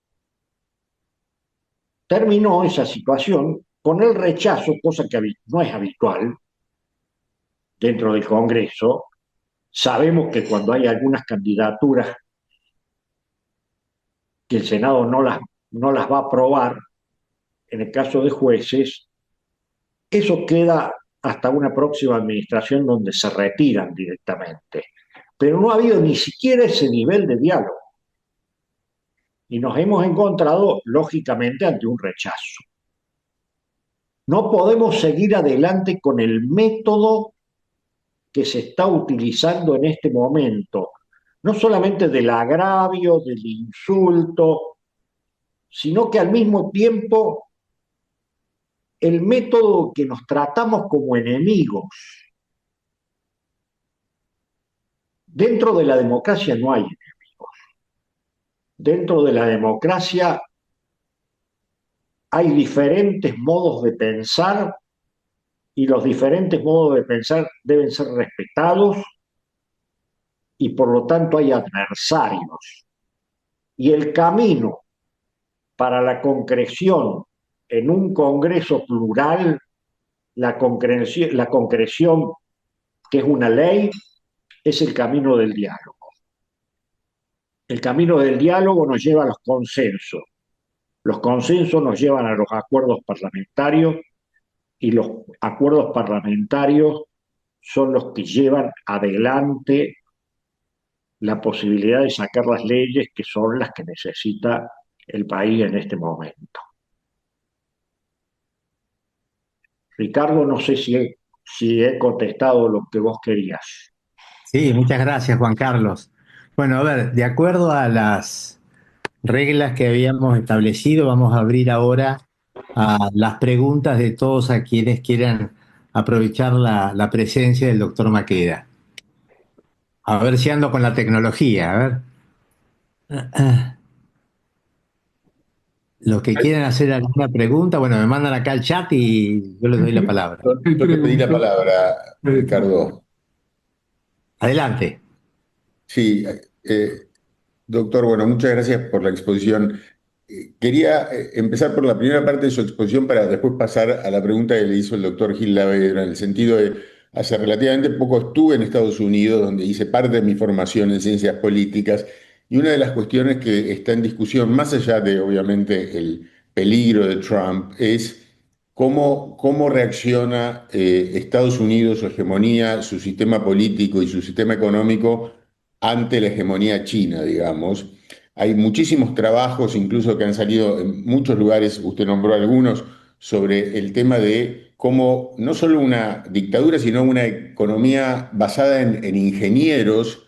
S2: esa situación con el rechazo, cosa que no es habitual dentro del Congreso. Sabemos que cuando hay algunas candidaturas que el Senado no las va a aprobar, en el caso de jueces, eso queda hasta una próxima administración donde se retiran directamente. Pero no ha habido ni siquiera ese nivel de diálogo y nos hemos encontrado, lógicamente, ante un rechazo. No podemos seguir adelante con el método que se está utilizando en este momento, no solamente del agravio, del insulto, sino que al mismo tiempo el método que nos tratamos como enemigos. Dentro de la democracia no hay enemigos. Dentro de la democracia hay diferentes modos de pensar y los diferentes modos de pensar deben ser respetados y por lo tanto hay adversarios. Y el camino para la concreción en un Congreso plural, la concreción que es una ley, es el camino del diálogo. El camino del diálogo nos lleva a los consensos nos llevan a los acuerdos parlamentarios y los acuerdos parlamentarios son los que llevan adelante la posibilidad de sacar las leyes que son las que necesita el país en este momento. Ricardo, no sé si he contestado lo que vos querías.
S1: Sí, muchas gracias, Juan Carlos. Bueno, a ver, de acuerdo a las reglas que habíamos establecido, vamos a abrir ahora a las preguntas de todos a quienes quieran aprovechar la presencia del doctor Maqueda. A ver si ando con la tecnología, a ver. Los que quieran hacer alguna pregunta, bueno, me mandan acá al chat y yo les doy la palabra.
S4: Yo te pedí la palabra, Ricardo.
S1: Adelante.
S4: Sí, doctor, bueno, muchas gracias por la exposición. Quería empezar por la primera parte de su exposición para después pasar a la pregunta que le hizo el doctor Gil Lavedra, en el sentido de, hace relativamente poco estuve en Estados Unidos, donde hice parte de mi formación en ciencias políticas, y una de las cuestiones que está en discusión, más allá de, obviamente, el peligro de Trump, es cómo reacciona Estados Unidos, su hegemonía, su sistema político y su sistema económico ante la hegemonía china, digamos. Hay muchísimos trabajos, incluso que han salido en muchos lugares, usted nombró algunos, sobre el tema de cómo no solo una dictadura, sino una economía basada en ingenieros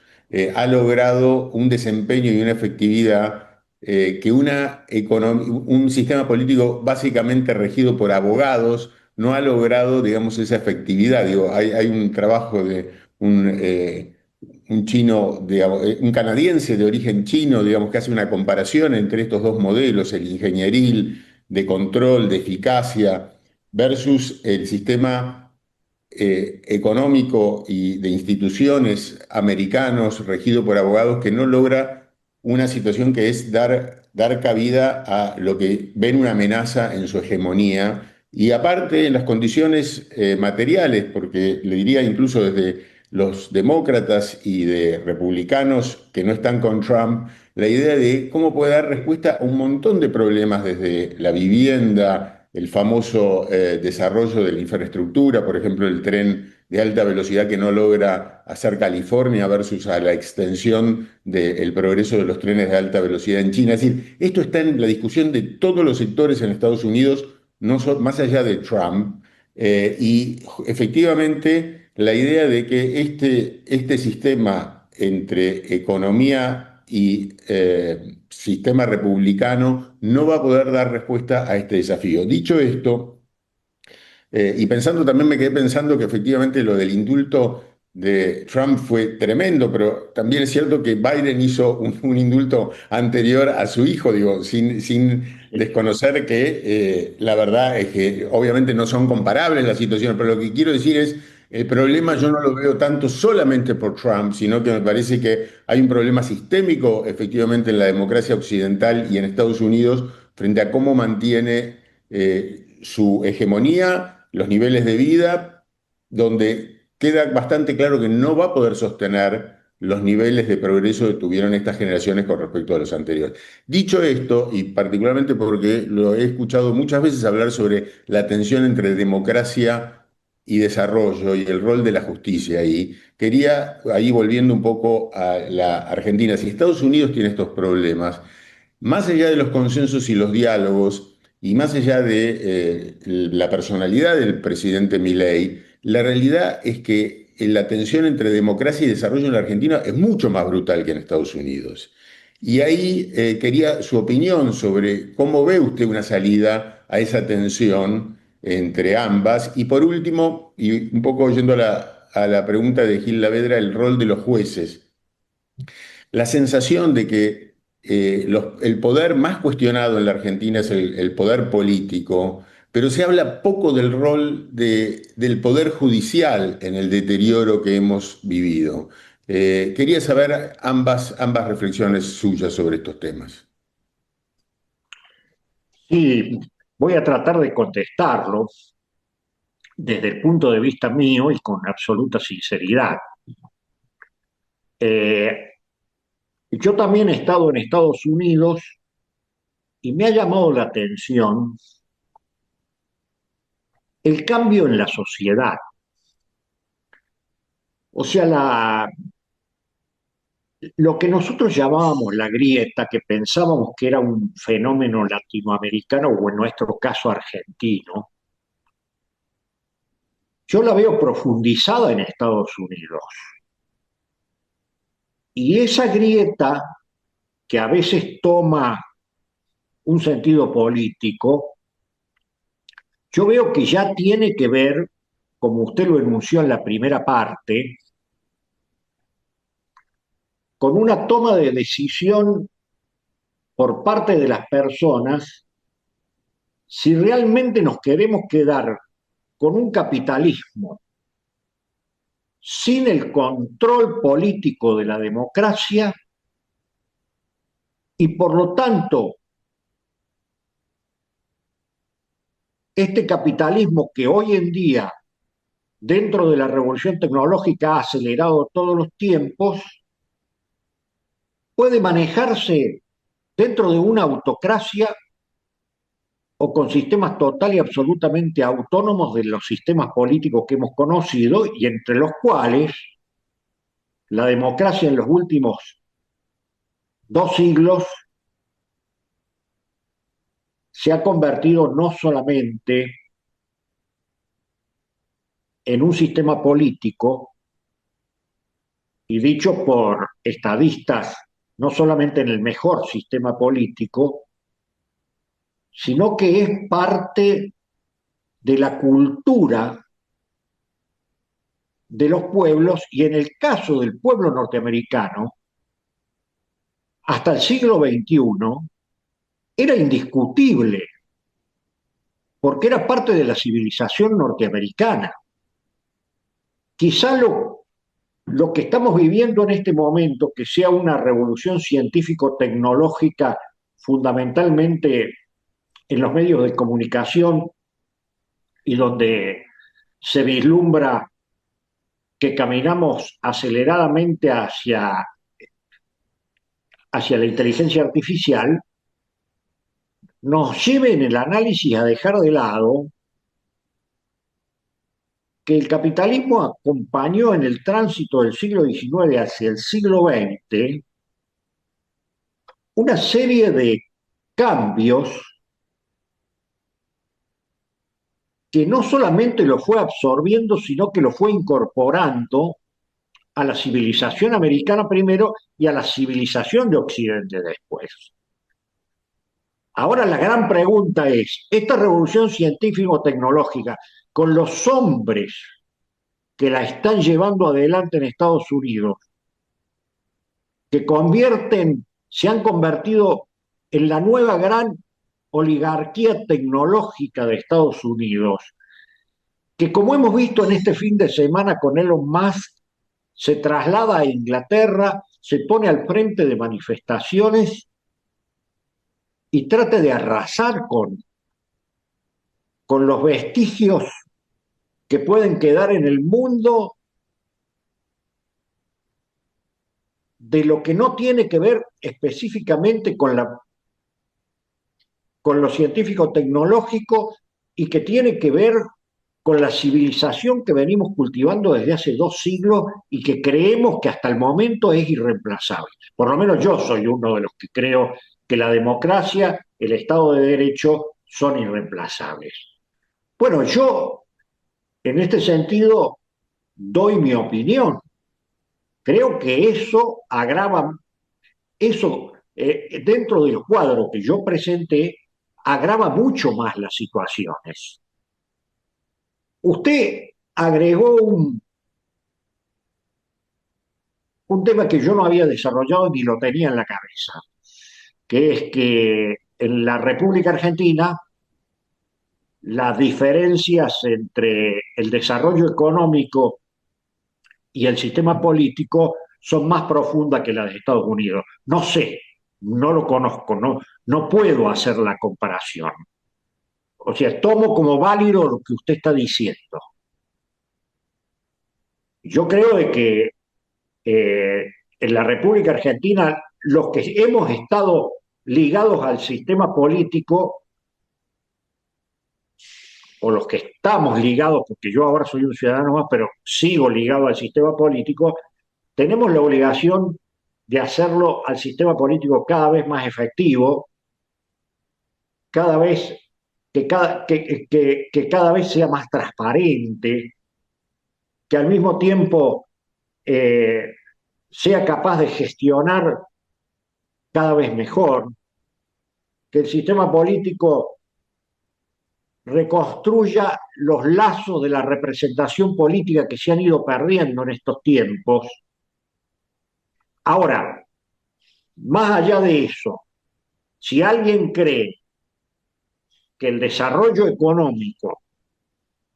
S4: ha logrado un desempeño y una efectividad que un sistema político básicamente regido por abogados no ha logrado, digamos, esa efectividad. Digo, hay un trabajo de un chino, un canadiense de origen chino, digamos, que hace una comparación entre estos dos modelos, el ingenieril de control, de eficacia, versus el sistema económico y de instituciones americanos regido por abogados que no logra una situación que es dar cabida a lo que ven una amenaza en su hegemonía. Y aparte, en las condiciones materiales, porque le diría incluso desde los demócratas y de republicanos que no están con Trump, la idea de cómo puede dar respuesta a un montón de problemas desde la vivienda, el famoso desarrollo de la infraestructura, por ejemplo, el tren de alta velocidad que no logra hacer California versus a la extensión del progreso de los trenes de alta velocidad en China. Es decir, esto está en la discusión de todos los sectores en Estados Unidos, más allá de Trump, y efectivamente la idea de que este sistema entre economía y sistema republicano no va a poder dar respuesta a este desafío. Dicho esto, y pensando también me quedé pensando que efectivamente lo del indulto de Trump fue tremendo, pero también es cierto que Biden hizo un indulto anterior a su hijo, digo, sin desconocer que la verdad es que obviamente no son comparables las situaciones, pero lo que quiero decir es, el problema yo no lo veo tanto solamente por Trump, sino que me parece que hay un problema sistémico efectivamente en la democracia occidental y en Estados Unidos frente a cómo mantiene su hegemonía, los niveles de vida, donde queda bastante claro que no va a poder sostener los niveles de progreso que tuvieron estas generaciones con respecto a los anteriores. Dicho esto, y particularmente porque lo he escuchado muchas veces hablar sobre la tensión entre democracia y desarrollo y el rol de la justicia, y quería, ahí volviendo un poco a la Argentina, si Estados Unidos tiene estos problemas, más allá de los consensos y los diálogos, y más allá de la personalidad del presidente Milei, la realidad es que la tensión entre democracia y desarrollo en la Argentina es mucho más brutal que en Estados Unidos. Y ahí quería su opinión sobre cómo ve usted una salida a esa tensión entre ambas. Y por último, y un poco oyendo a la pregunta de Gil Lavedra, el rol de los jueces. La sensación de que el poder más cuestionado en la Argentina es el poder político, pero se habla poco del rol del poder judicial en el deterioro que hemos vivido. Quería saber ambas reflexiones suyas sobre estos temas.
S2: Y voy a tratar de contestarlo desde el punto de vista mío y con absoluta sinceridad. Eh, yo también he estado en Estados Unidos y me ha llamado la atención el cambio en la sociedad. O sea, lo que nosotros llamábamos la grieta, que pensábamos que era un fenómeno latinoamericano o en nuestro caso argentino, yo la veo profundizada en Estados Unidos. Y esa grieta, que a veces toma un sentido político, yo veo que ya tiene que ver, como usted lo enunció en la primera parte, con una toma de decisión por parte de las personas si realmente nos queremos quedar con un capitalismo sin el control político de la democracia y por lo tanto este capitalismo que hoy en día dentro de la revolución tecnológica ha acelerado todos los tiempos puede manejarse dentro de una autocracia o con sistemas total y absolutamente autónomos de los sistemas políticos que hemos conocido y entre los cuales la democracia en los últimos 2 siglos se ha convertido no solamente en un sistema político, y dicho por estadistas, no solamente en el mejor sistema político, sino que es parte de la cultura de los pueblos, y en el caso del pueblo norteamericano, hasta el siglo XXI, era indiscutible, porque era parte de la civilización norteamericana. Quizá lo que estamos viviendo en este momento, que sea una revolución científico-tecnológica fundamentalmente en los medios de comunicación y donde se vislumbra que caminamos aceleradamente hacia la inteligencia artificial, nos lleve en el análisis a dejar de lado que el capitalismo acompañó en el tránsito del siglo XIX hacia el siglo XX una serie de cambios que no solamente lo fue absorbiendo, sino que lo fue incorporando a la civilización americana primero y a la civilización de Occidente después. Ahora la gran pregunta es, esta revolución científico-tecnológica, con los hombres que la están llevando adelante en Estados Unidos, que se han convertido en la nueva gran oligarquía tecnológica de Estados Unidos, que como hemos visto en este fin de semana con Elon Musk, se traslada a Inglaterra, se pone al frente de manifestaciones y trata de arrasar con los vestigios que pueden quedar en el mundo de lo que no tiene que ver específicamente con lo científico tecnológico y que tiene que ver con la civilización que venimos cultivando desde hace 2 siglos y que creemos que hasta el momento es irreemplazable. Por lo menos yo soy uno de los que creo que la democracia, el Estado de Derecho son irreemplazables. Bueno, yo en este sentido doy mi opinión. Creo que dentro del cuadro que yo presenté, agrava mucho más las situaciones. Usted agregó un tema que yo no había desarrollado ni lo tenía en la cabeza, que es que en la República Argentina las diferencias entre el desarrollo económico y el sistema político son más profundas que las de Estados Unidos. No sé, no lo conozco, no puedo hacer la comparación. O sea, tomo como válido lo que usted está diciendo. Yo creo de que eh, en la República Argentina los que hemos estado ligados al sistema político, o los que estamos ligados, porque yo ahora soy un ciudadano más, pero sigo ligado al sistema político, tenemos la obligación de hacerlo al sistema político cada vez más efectivo, cada vez que cada vez sea más transparente, que al mismo tiempo eh, sea capaz de gestionar cada vez mejor, que el sistema político reconstruya los lazos de la representación política que se han ido perdiendo en estos tiempos. Ahora, más allá de eso, si alguien cree que el desarrollo económico,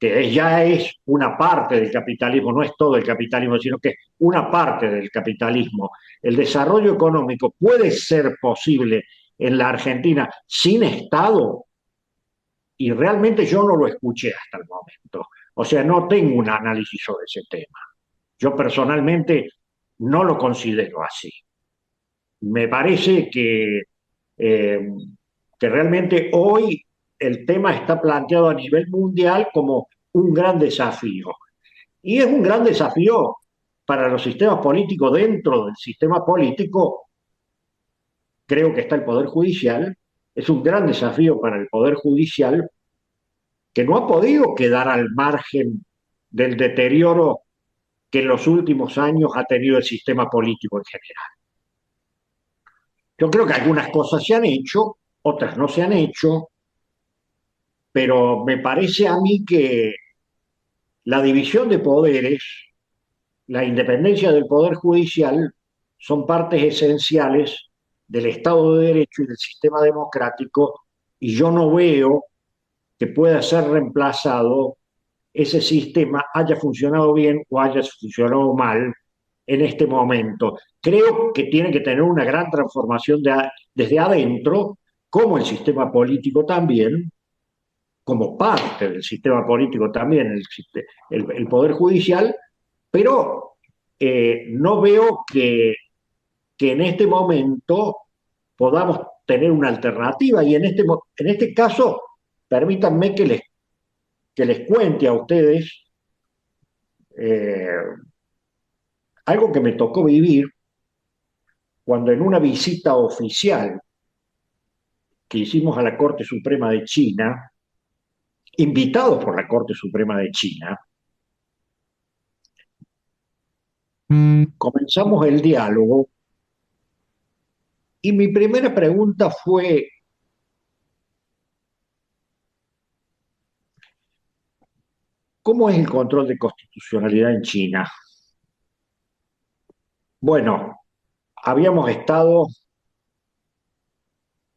S2: ya es una parte del capitalismo, no es todo el capitalismo, sino que es una parte del capitalismo, el desarrollo económico puede ser posible en la Argentina sin Estado, y realmente yo no lo escuché hasta el momento. O sea, no tengo un análisis sobre ese tema. Yo personalmente no lo considero así. Me parece eh, que realmente hoy el tema está planteado a nivel mundial como un gran desafío. Y es un gran desafío para los sistemas políticos. Dentro del sistema político, creo que está el Poder Judicial. Es un gran desafío para el Poder Judicial que no ha podido quedar al margen del deterioro que en los últimos años ha tenido el sistema político en general. Yo creo que algunas cosas se han hecho, otras no se han hecho, pero me parece a mí que la división de poderes, la independencia del Poder Judicial, son partes esenciales del Estado de Derecho y del sistema democrático, y yo no veo que pueda ser reemplazado ese sistema, haya funcionado bien o haya funcionado mal en este momento. Creo que tiene que tener una gran transformación desde adentro, como el sistema político también, como parte del sistema político también, el Poder Judicial, pero no veo que en este momento podamos tener una alternativa y en este caso, permítanme que les cuente a ustedes eh, algo que me tocó vivir cuando en una visita oficial que hicimos a la Corte Suprema de China, invitados por la Corte Suprema de China, comenzamos el diálogo y mi primera pregunta fue, ¿cómo es el control de constitucionalidad en China? Bueno, habíamos estado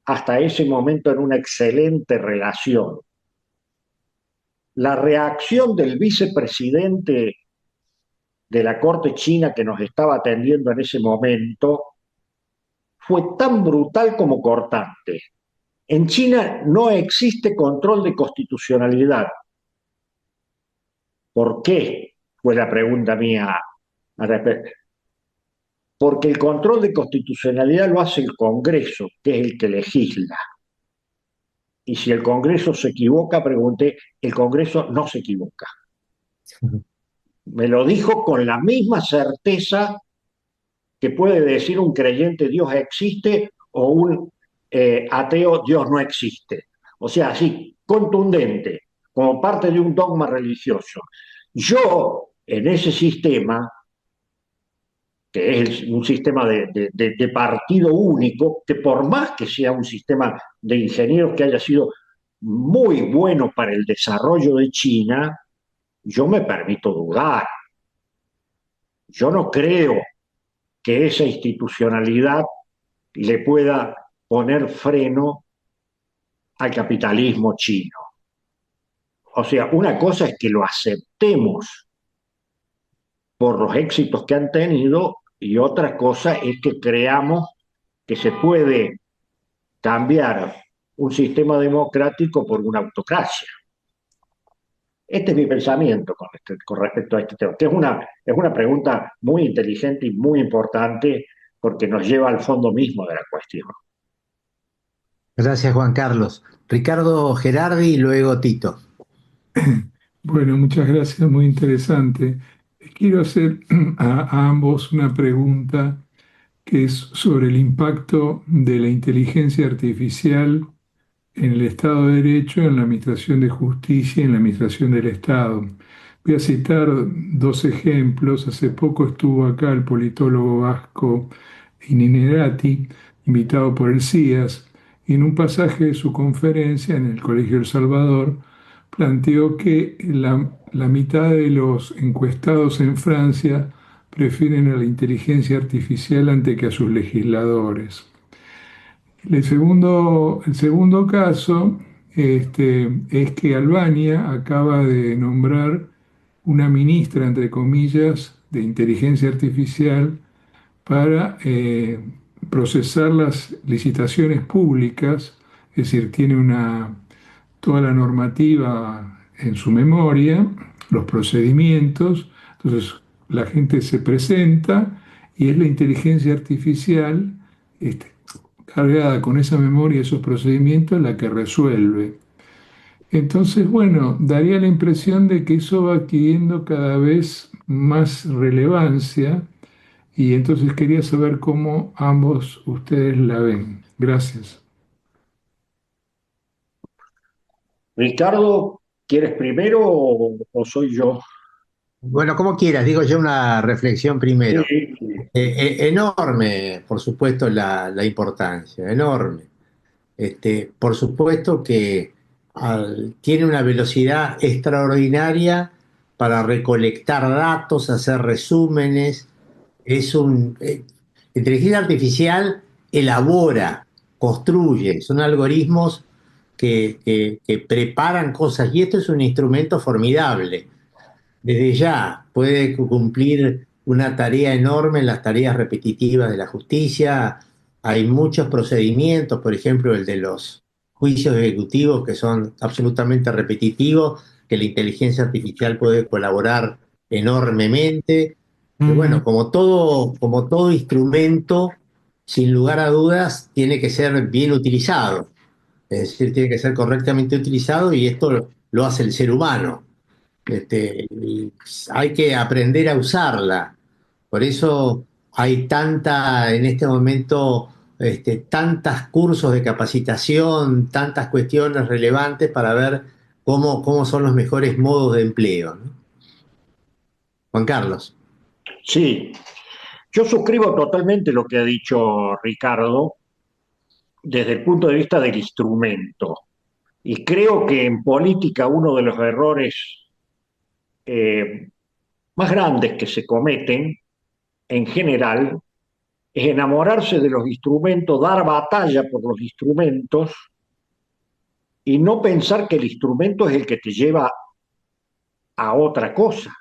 S2: hasta ese momento en una excelente relación. La reacción del vicepresidente de la Corte China que nos estaba atendiendo en ese momento fue tan brutal como cortante. En China no existe control de constitucionalidad. ¿Por qué? Fue la pregunta mía al respecto. Porque el control de constitucionalidad lo hace el Congreso, que es el que legisla. Y si el Congreso se equivoca, pregunté, el Congreso no se equivoca. Me lo dijo con la misma certeza que puede decir un creyente Dios existe o un ateo Dios no existe. O sea, así, contundente, como parte de un dogma religioso. Yo, en ese sistema, que es un sistema de partido único, que por más que sea un sistema de ingenieros que haya sido muy bueno para el desarrollo de China, yo me permito dudar. Yo no creo que esa institucionalidad le pueda poner freno al capitalismo chino. O sea, una cosa es que lo aceptemos por los éxitos que han tenido y otra cosa es que creamos que se puede cambiar un sistema democrático por una autocracia. Este es mi pensamiento con respecto a este tema, que es una pregunta muy inteligente y muy importante porque nos lleva al fondo mismo de la cuestión.
S1: Gracias, Juan Carlos. Ricardo Gerardi y luego Tito.
S5: Bueno, muchas gracias, muy interesante. Quiero hacer a ambos una pregunta que es sobre el impacto de la inteligencia artificial en el Estado de Derecho, en la Administración de Justicia y en la Administración del Estado. Voy a citar dos ejemplos. Hace poco estuvo acá el politólogo vasco Ininterati, invitado por el CIAS, y en un pasaje de su conferencia en el Colegio El Salvador, planteó que la mitad de los encuestados en Francia prefieren a la inteligencia artificial antes que a sus legisladores. El segundo caso es que Albania acaba de nombrar una ministra, entre comillas, de inteligencia artificial para procesar las licitaciones públicas, es decir, tiene toda la normativa en su memoria, los procedimientos, entonces la gente se presenta y es la inteligencia artificial este, cargada con esa memoria y esos procedimientos la que resuelve. Entonces, bueno, daría la impresión de que eso va adquiriendo cada vez más relevancia y entonces quería saber cómo ambos ustedes la ven. Gracias.
S2: Ricardo, ¿quieres primero o soy yo?
S1: Bueno, como quieras, digo yo una reflexión
S2: Sí,
S1: primero. Enorme, por supuesto, la importancia, enorme. Por supuesto que tiene una velocidad extraordinaria para recolectar datos, hacer resúmenes. Inteligencia artificial elabora, construye, son algoritmos que preparan cosas y esto es un instrumento formidable. Desde ya puede cumplir una tarea enorme en las tareas repetitivas de la justicia. Hay muchos procedimientos, por ejemplo, el de los juicios ejecutivos que son absolutamente repetitivos, que la inteligencia artificial puede colaborar enormemente. Y bueno, como todo instrumento, sin lugar a dudas, tiene que ser bien utilizado. Es decir, tiene que ser correctamente utilizado y esto lo hace el ser humano. Y hay que aprender a usarla. Por eso hay en este momento, tantos cursos de capacitación, tantas cuestiones relevantes para ver cómo son los mejores modos de empleo, ¿no? Juan Carlos.
S2: sí, yo suscribo totalmente lo que ha dicho Ricardo desde el punto de vista del instrumento. Y creo que en política uno de los errores eh, más grandes que se cometen en general es enamorarse de los instrumentos, dar batalla por los instrumentos y no pensar que el instrumento es el que te lleva a otra cosa.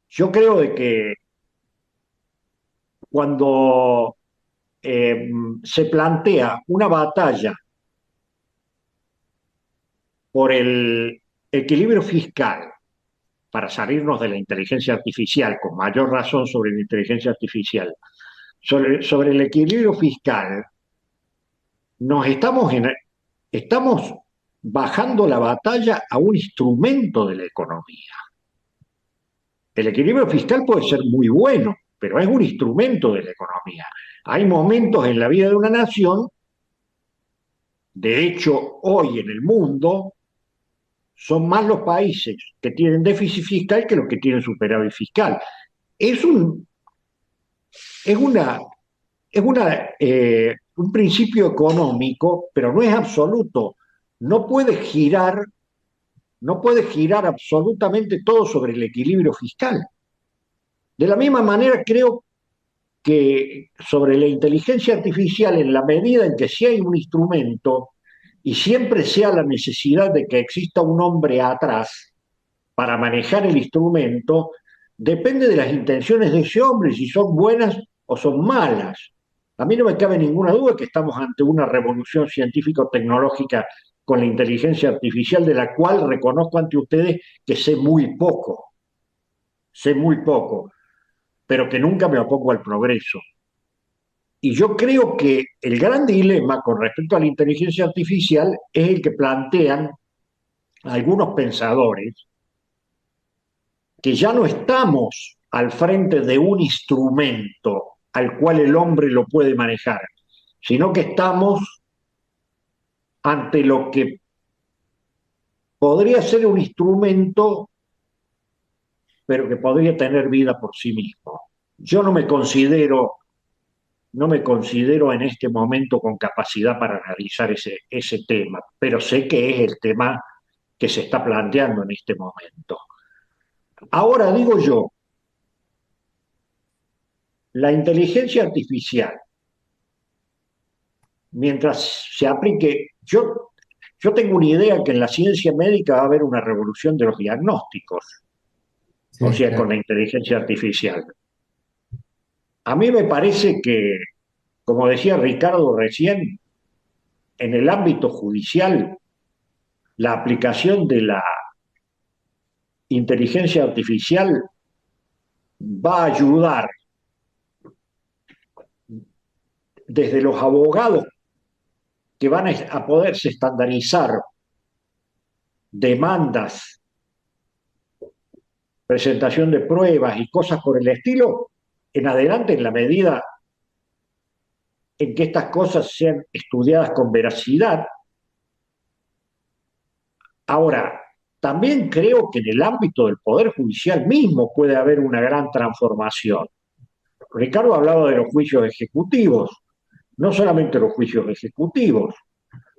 S2: Yo creo de que cuando se plantea una batalla por el equilibrio fiscal para salirnos de la inteligencia artificial, con mayor razón sobre la inteligencia artificial, sobre el equilibrio fiscal, nos estamos bajando la batalla a un instrumento de la economía. El equilibrio fiscal puede ser muy bueno, pero es un instrumento de la economía. Hay momentos en la vida de una nación, de hecho, hoy en el mundo, son más los países que tienen déficit fiscal que los que tienen superávit fiscal. Es un, es una, un principio económico, pero no es absoluto. No puede girar, no puede girar absolutamente todo sobre el equilibrio fiscal. De la misma manera, creo que sobre la inteligencia artificial, en la medida en que si hay un instrumento y siempre sea la necesidad de que exista un hombre atrás para manejar el instrumento, depende de las intenciones de ese hombre, si son buenas o son malas. A mí no me cabe ninguna duda que estamos ante una revolución científico-tecnológica con la inteligencia artificial, de la cual reconozco ante ustedes que sé muy poco, pero que nunca me opongo al progreso. Y yo creo que el gran dilema con respecto a la inteligencia artificial es el que plantean algunos pensadores, que ya no estamos al frente de un instrumento al cual el hombre lo puede manejar, sino que estamos ante lo que podría ser un instrumento, pero que podría tener vida por sí mismo. Yo no me considero en este momento con capacidad para analizar ese tema, pero sé que es el tema que se está planteando en este momento. Ahora digo yo, la inteligencia artificial, mientras se aplique, yo tengo una idea que en la ciencia médica va a haber una revolución de los diagnósticos, o
S1: Sí,
S2: sea, con
S1: claro.
S2: la inteligencia artificial. A mí me parece que, como decía Ricardo recién, en el ámbito judicial, la aplicación de la inteligencia artificial va a ayudar desde los abogados que van a poderse estandarizar demandas, presentación de pruebas y cosas por el estilo, en adelante, en la medida en que estas cosas sean estudiadas con veracidad. Ahora, también creo que en el ámbito del Poder Judicial mismo puede haber una gran transformación. Ricardo hablaba de los juicios ejecutivos, no solamente los juicios ejecutivos,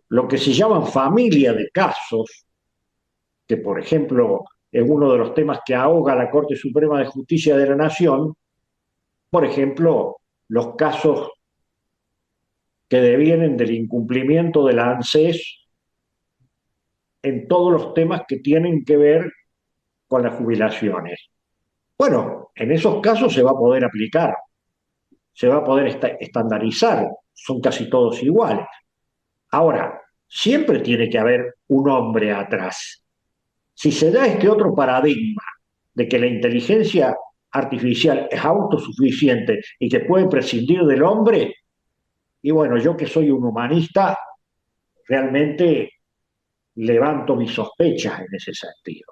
S2: lo que se llaman familia de casos, que por ejemplo es uno de los temas que ahoga a la Corte Suprema de Justicia de la Nación, por ejemplo, los casos que devienen del incumplimiento de la ANSES en todos los temas que tienen que ver con las jubilaciones. Bueno, en esos casos se va a poder aplicar, se va a poder estandarizar, son casi todos iguales. Ahora, siempre tiene que haber un hombre atrás. Si se da este otro paradigma de que la inteligencia artificial es autosuficiente y que puede prescindir del hombre, y bueno, yo que soy un humanista, realmente levanto mis sospechas en ese sentido.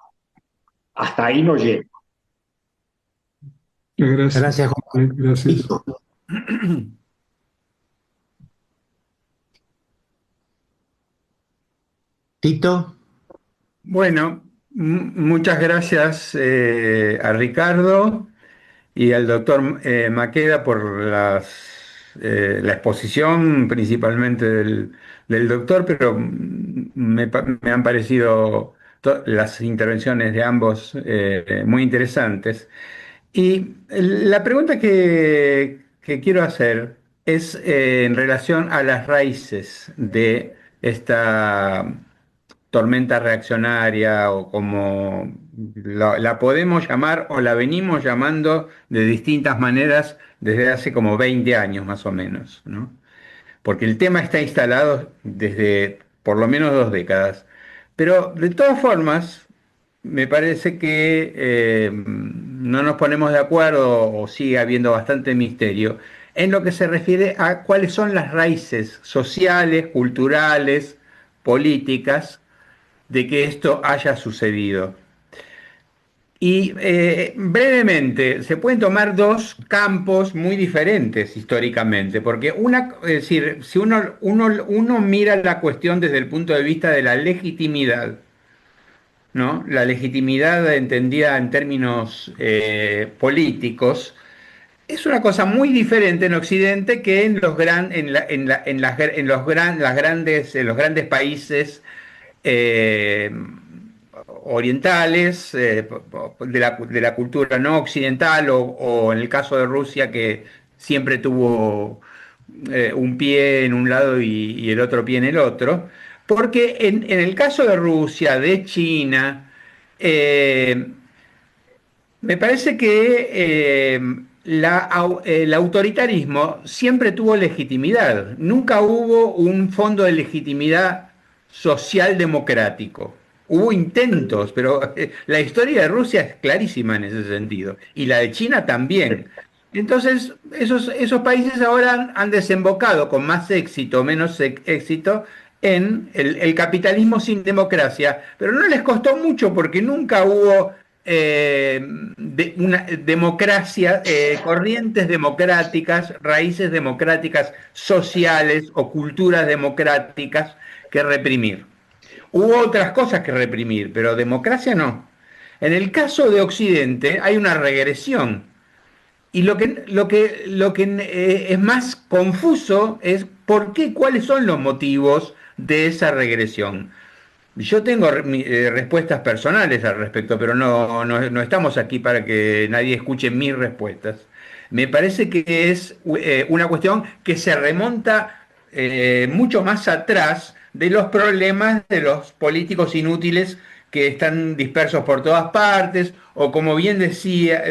S2: Hasta ahí no llego.
S5: Gracias.
S1: Gracias, Juan.
S5: Gracias.
S1: Tito. Tito.
S6: Bueno, muchas gracias a Ricardo y al doctor Maqueda por la exposición principalmente del doctor, pero me han parecido las intervenciones de ambos muy interesantes. Y la pregunta que quiero hacer es en relación a las raíces de esta tormenta reaccionaria o como la podemos llamar o la venimos llamando de distintas maneras desde hace como 20 años más o menos, ¿no? Porque el tema está instalado desde por lo menos 2 décadas. Pero de todas formas, me parece que no nos ponemos de acuerdo o sigue habiendo bastante misterio en lo que se refiere a cuáles son las raíces sociales, culturales, políticas de que esto haya sucedido. Y brevemente, se pueden tomar dos campos muy diferentes históricamente, porque es decir, si uno mira la cuestión desde el punto de vista de la legitimidad, ¿no? La legitimidad entendida en términos políticos, es una cosa muy diferente en Occidente que en los gran, en la- en las, en los gran- las grandes, en los grandes países eh, orientales, de la cultura no occidental, o en el caso de Rusia, que siempre tuvo un pie en un lado y el otro pie en el otro, porque en el caso de Rusia, de China, eh, me parece que el autoritarismo siempre tuvo legitimidad. Nunca hubo un fondo de legitimidad social democrático. Hubo intentos, pero la historia de Rusia es clarísima en ese sentido. Y la de China también. Entonces, esos países ahora han desembocado con más éxito o menos éxito en el capitalismo sin democracia. Pero no les costó mucho porque nunca hubo una democracia, corrientes democráticas, raíces democráticas sociales o culturas democráticas que reprimir. Hubo otras cosas que reprimir, pero democracia no. En el caso de Occidente hay una regresión. Y lo que es más confuso es por qué, cuáles son los motivos de esa regresión. Yo tengo respuestas personales al respecto, pero no estamos aquí para que nadie escuche mis respuestas. Me parece que es una cuestión que se remonta mucho más atrás de los problemas de los políticos inútiles que están dispersos por todas partes, o como bien decía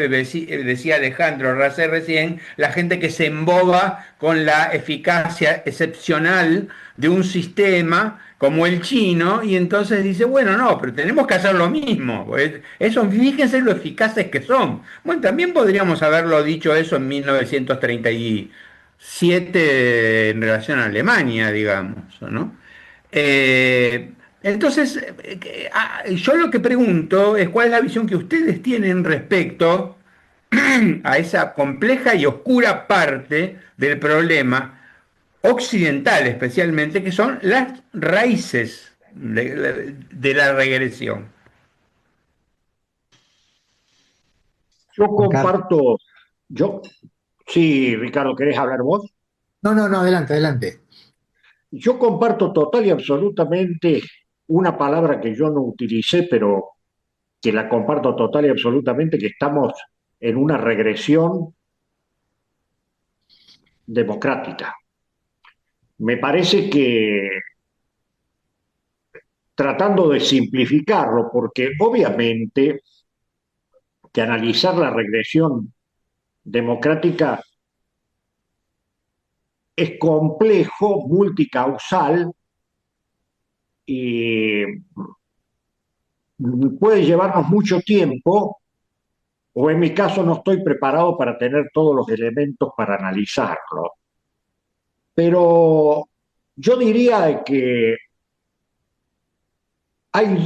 S6: Alejandro Racé recién, la gente que se emboba con la eficacia excepcional de un sistema como el chino, y entonces dice, bueno, no, pero tenemos que hacer lo mismo. Eso, fíjense lo eficaces que son. Bueno, también podríamos haberlo dicho eso en 1937 en relación a Alemania, digamos, ¿no? Eh, entonces, yo lo que pregunto es cuál es la visión que ustedes tienen respecto a esa compleja y oscura parte del problema occidental especialmente, que son las raíces de la regresión.
S2: Yo
S1: Juan Carlos.
S2: comparto, yo, sí, Ricardo, ¿querés hablar vos?
S1: No, no, no, adelante, adelante.
S2: Yo comparto total y absolutamente una palabra que yo no utilicé, pero que la comparto total y absolutamente, que estamos en una regresión democrática. Me parece que tratando de simplificarlo, porque obviamente que analizar la regresión democrática es complejo, multicausal y puede llevarnos mucho tiempo, o en mi caso no estoy preparado para tener todos los elementos para analizarlo. Pero yo diría que hay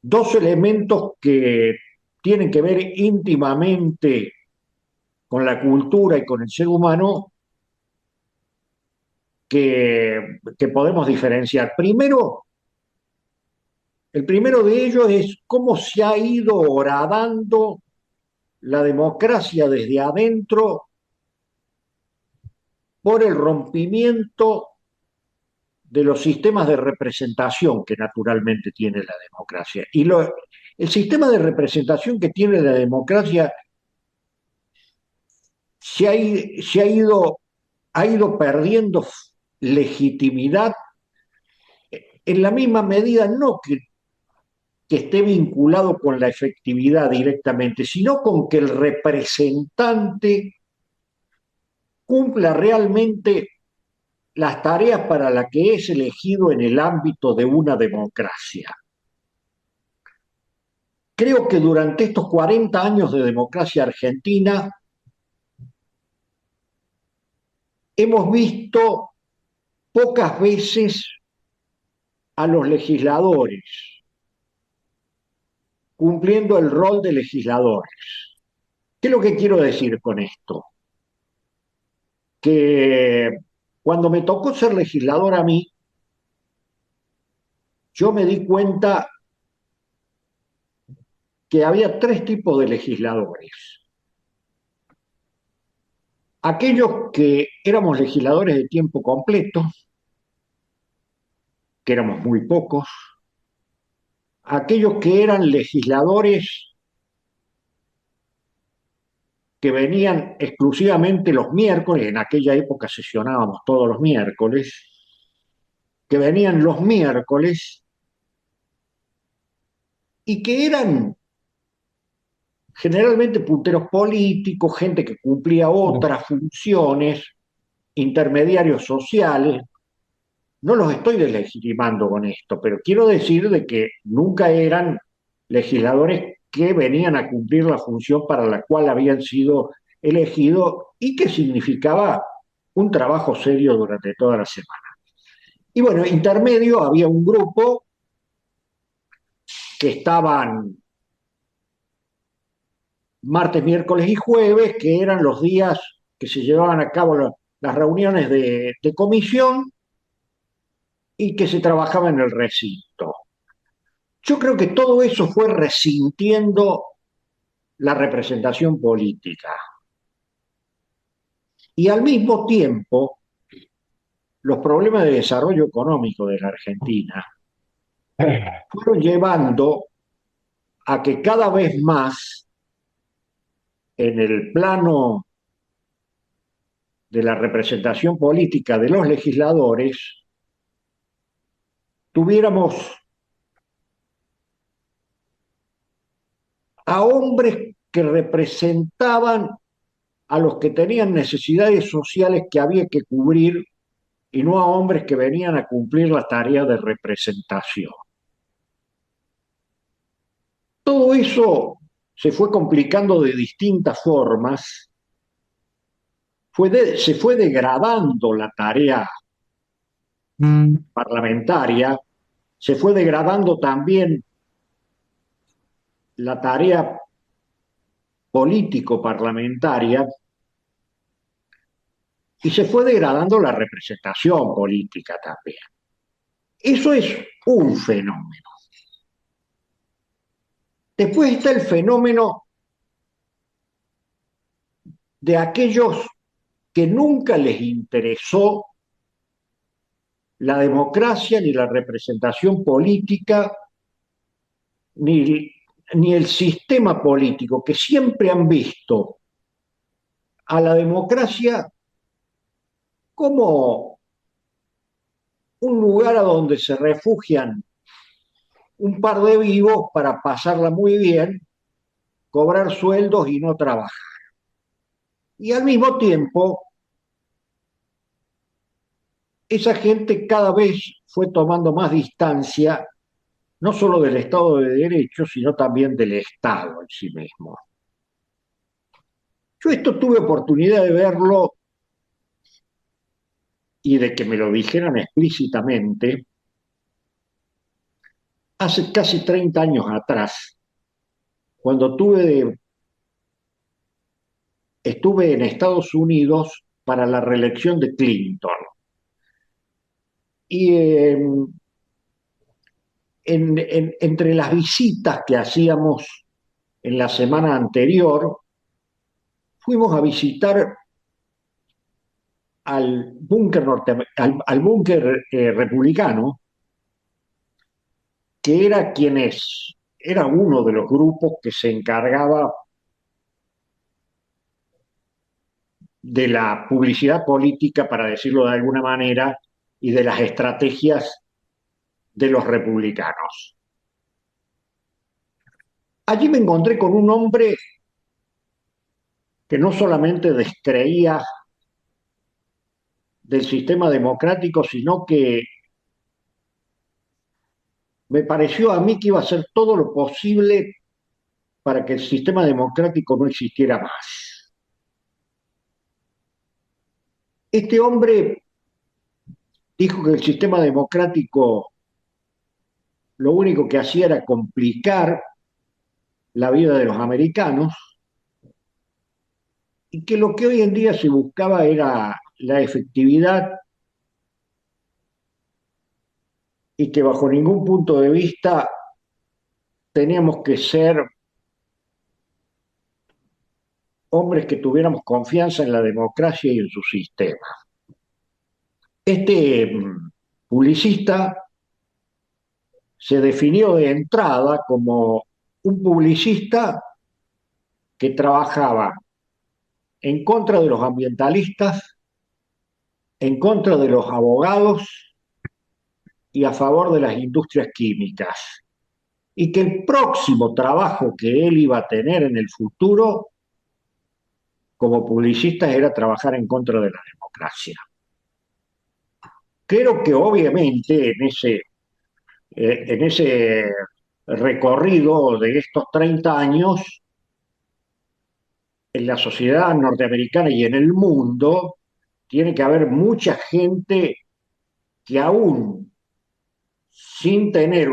S2: dos elementos que tienen que ver íntimamente con la cultura y con el ser humano que podemos diferenciar. Primero, el primero de ellos es cómo se ha ido horadando la democracia desde adentro por el rompimiento de los sistemas de representación que naturalmente tiene la democracia. El sistema de representación que tiene la democracia ha ido perdiendo legitimidad en la misma medida, no que esté vinculado con la efectividad directamente, sino con que el representante cumpla realmente las tareas para las que es elegido en el ámbito de una democracia. Creo que durante estos 40 años de democracia argentina hemos visto pocas veces a los legisladores cumpliendo el rol de legisladores. ¿Qué es lo que quiero decir con esto? Que cuando me tocó ser legislador a mí, yo me di cuenta que había tres tipos de legisladores. Aquellos que éramos legisladores de tiempo completo, que éramos muy pocos, aquellos que eran legisladores que venían exclusivamente los miércoles, en aquella época sesionábamos todos los miércoles, que venían los miércoles y que eran generalmente punteros políticos, gente que cumplía otras funciones, intermediarios sociales. No los estoy deslegitimando con esto, pero quiero decir de que nunca eran legisladores que venían a cumplir la función para la cual habían sido elegidos y que significaba un trabajo serio durante toda la semana. Y bueno, intermedio había un grupo que estaban martes, miércoles y jueves, que eran los días que se llevaban a cabo las reuniones de comisión y que se trabajaba en el recinto. Yo creo que todo eso fue resintiendo la representación política. Y al mismo tiempo, los problemas de desarrollo económico de la Argentina fueron llevando a que cada vez más en el plano de la representación política de los legisladores tuviéramos a hombres que representaban a los que tenían necesidades sociales que había que cubrir y no a hombres que venían a cumplir la tarea de representación. Todo eso se fue complicando de distintas formas, se fue degradando la tarea parlamentaria, se fue degradando también la tarea político-parlamentaria y se fue degradando la representación política también. Eso es un fenómeno. Después está el fenómeno de aquellos que nunca les interesó la democracia ni la representación política ni el sistema político, que siempre han visto a la democracia como un lugar a donde se refugian un par de vivos para pasarla muy bien, cobrar sueldos y no trabajar. Y al mismo tiempo, esa gente cada vez fue tomando más distancia, no solo del Estado de Derecho, sino también del Estado en sí mismo. Yo esto tuve oportunidad de verlo y de que me lo dijeran explícitamente hace casi 30 años atrás, cuando estuve en Estados Unidos para la reelección de Clinton. Y entre las visitas que hacíamos en la semana anterior, fuimos a visitar al búnker republicano, que era uno de los grupos que se encargaba de la publicidad política, para decirlo de alguna manera, y de las estrategias de los republicanos. Allí me encontré con un hombre que no solamente descreía del sistema democrático, sino que me pareció a mí que iba a hacer todo lo posible para que el sistema democrático no existiera más. Este hombre dijo que el sistema democrático lo único que hacía era complicar la vida de los americanos y que lo que hoy en día se buscaba era la efectividad y que bajo ningún punto de vista teníamos que ser hombres que tuviéramos confianza en la democracia y en su sistema. Este publicista se definió de entrada como un publicista que trabajaba en contra de los ambientalistas, en contra de los abogados y a favor de las industrias químicas. Y que el próximo trabajo que él iba a tener en el futuro como publicista era trabajar en contra de la democracia. Creo que obviamente en ese recorrido de estos 30 años, en la sociedad norteamericana y en el mundo, tiene que haber mucha gente que aún sin tener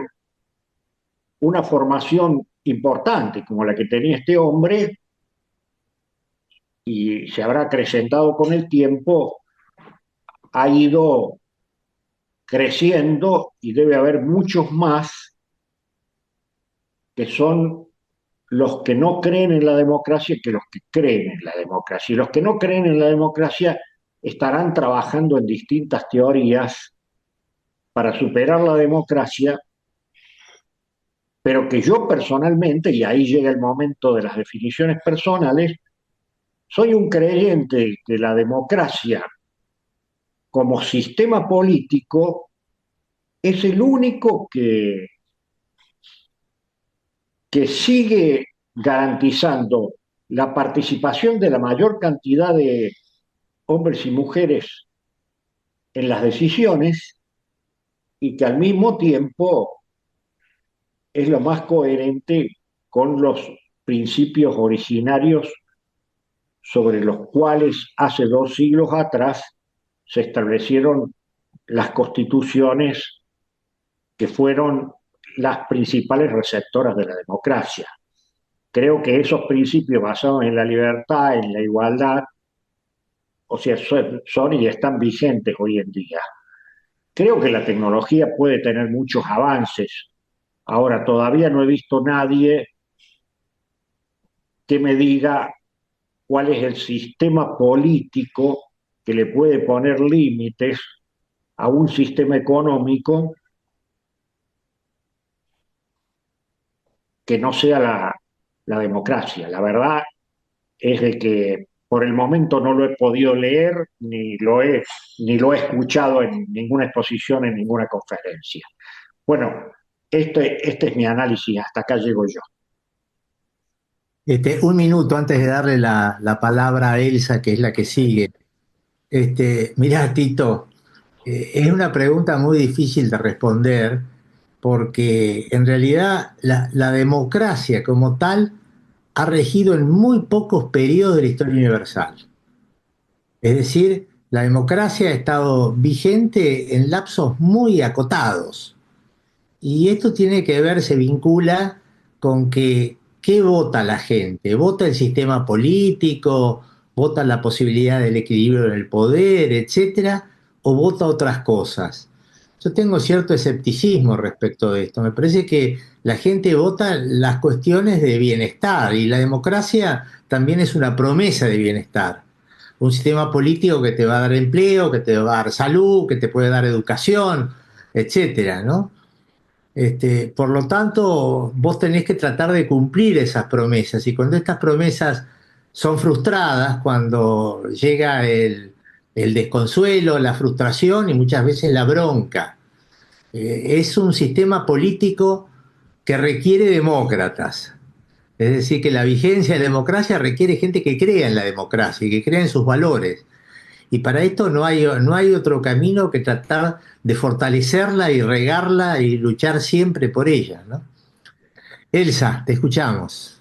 S2: una formación importante como la que tenía este hombre, y se habrá acrecentado con el tiempo, ha ido creciendo y debe haber muchos más que son los que no creen en la democracia que los que creen en la democracia. Y los que no creen en la democracia estarán trabajando en distintas teorías para superar la democracia, pero que yo personalmente, y ahí llega el momento de las definiciones personales, soy un creyente que la democracia como sistema político es el único que sigue garantizando la participación de la mayor cantidad de hombres y mujeres en las decisiones y que al mismo tiempo es lo más coherente con los principios originarios sobre los cuales hace 2 siglos atrás se establecieron las constituciones que fueron las principales receptoras de la democracia. Creo que esos principios basados en la libertad, en la igualdad, o sea, son y están vigentes hoy en día. Creo que la tecnología puede tener muchos avances. Ahora, todavía no he visto nadie que me diga cuál es el sistema político que le puede poner límites a un sistema económico que no sea la democracia. La verdad es de que por el momento no lo he podido leer ni lo he escuchado en ninguna exposición, en ninguna conferencia. Bueno, este es mi análisis, hasta acá llego yo.
S1: Un minuto antes de darle la palabra a Elsa, que es la que sigue. Mirá, Tito, es una pregunta muy difícil de responder porque en realidad la democracia como tal ha regido en muy pocos periodos de la historia universal. Es decir, la democracia ha estado vigente en lapsos muy acotados. Y esto tiene que ver, se vincula con que, ¿qué vota la gente? ¿Vota el sistema político? ¿Vota la posibilidad del equilibrio en el poder, etcétera? ¿O vota otras cosas? Yo tengo cierto escepticismo respecto de esto. Me parece que la gente vota las cuestiones de bienestar y la democracia también es una promesa de bienestar. un sistema político que te va a dar empleo, que te va a dar salud, que te puede dar educación, etcétera, ¿no? Por lo tanto, vos tenés que tratar de cumplir esas promesas y cuando estas promesas son frustradas, cuando llega el desconsuelo, la frustración y muchas veces la bronca, es un sistema político que requiere demócratas. Es decir, que la vigencia de la democracia requiere gente que crea en la democracia y que crea en sus valores. Y para esto no hay otro camino que tratar de fortalecerla y regarla y luchar siempre por ella, ¿no? Elsa, te escuchamos.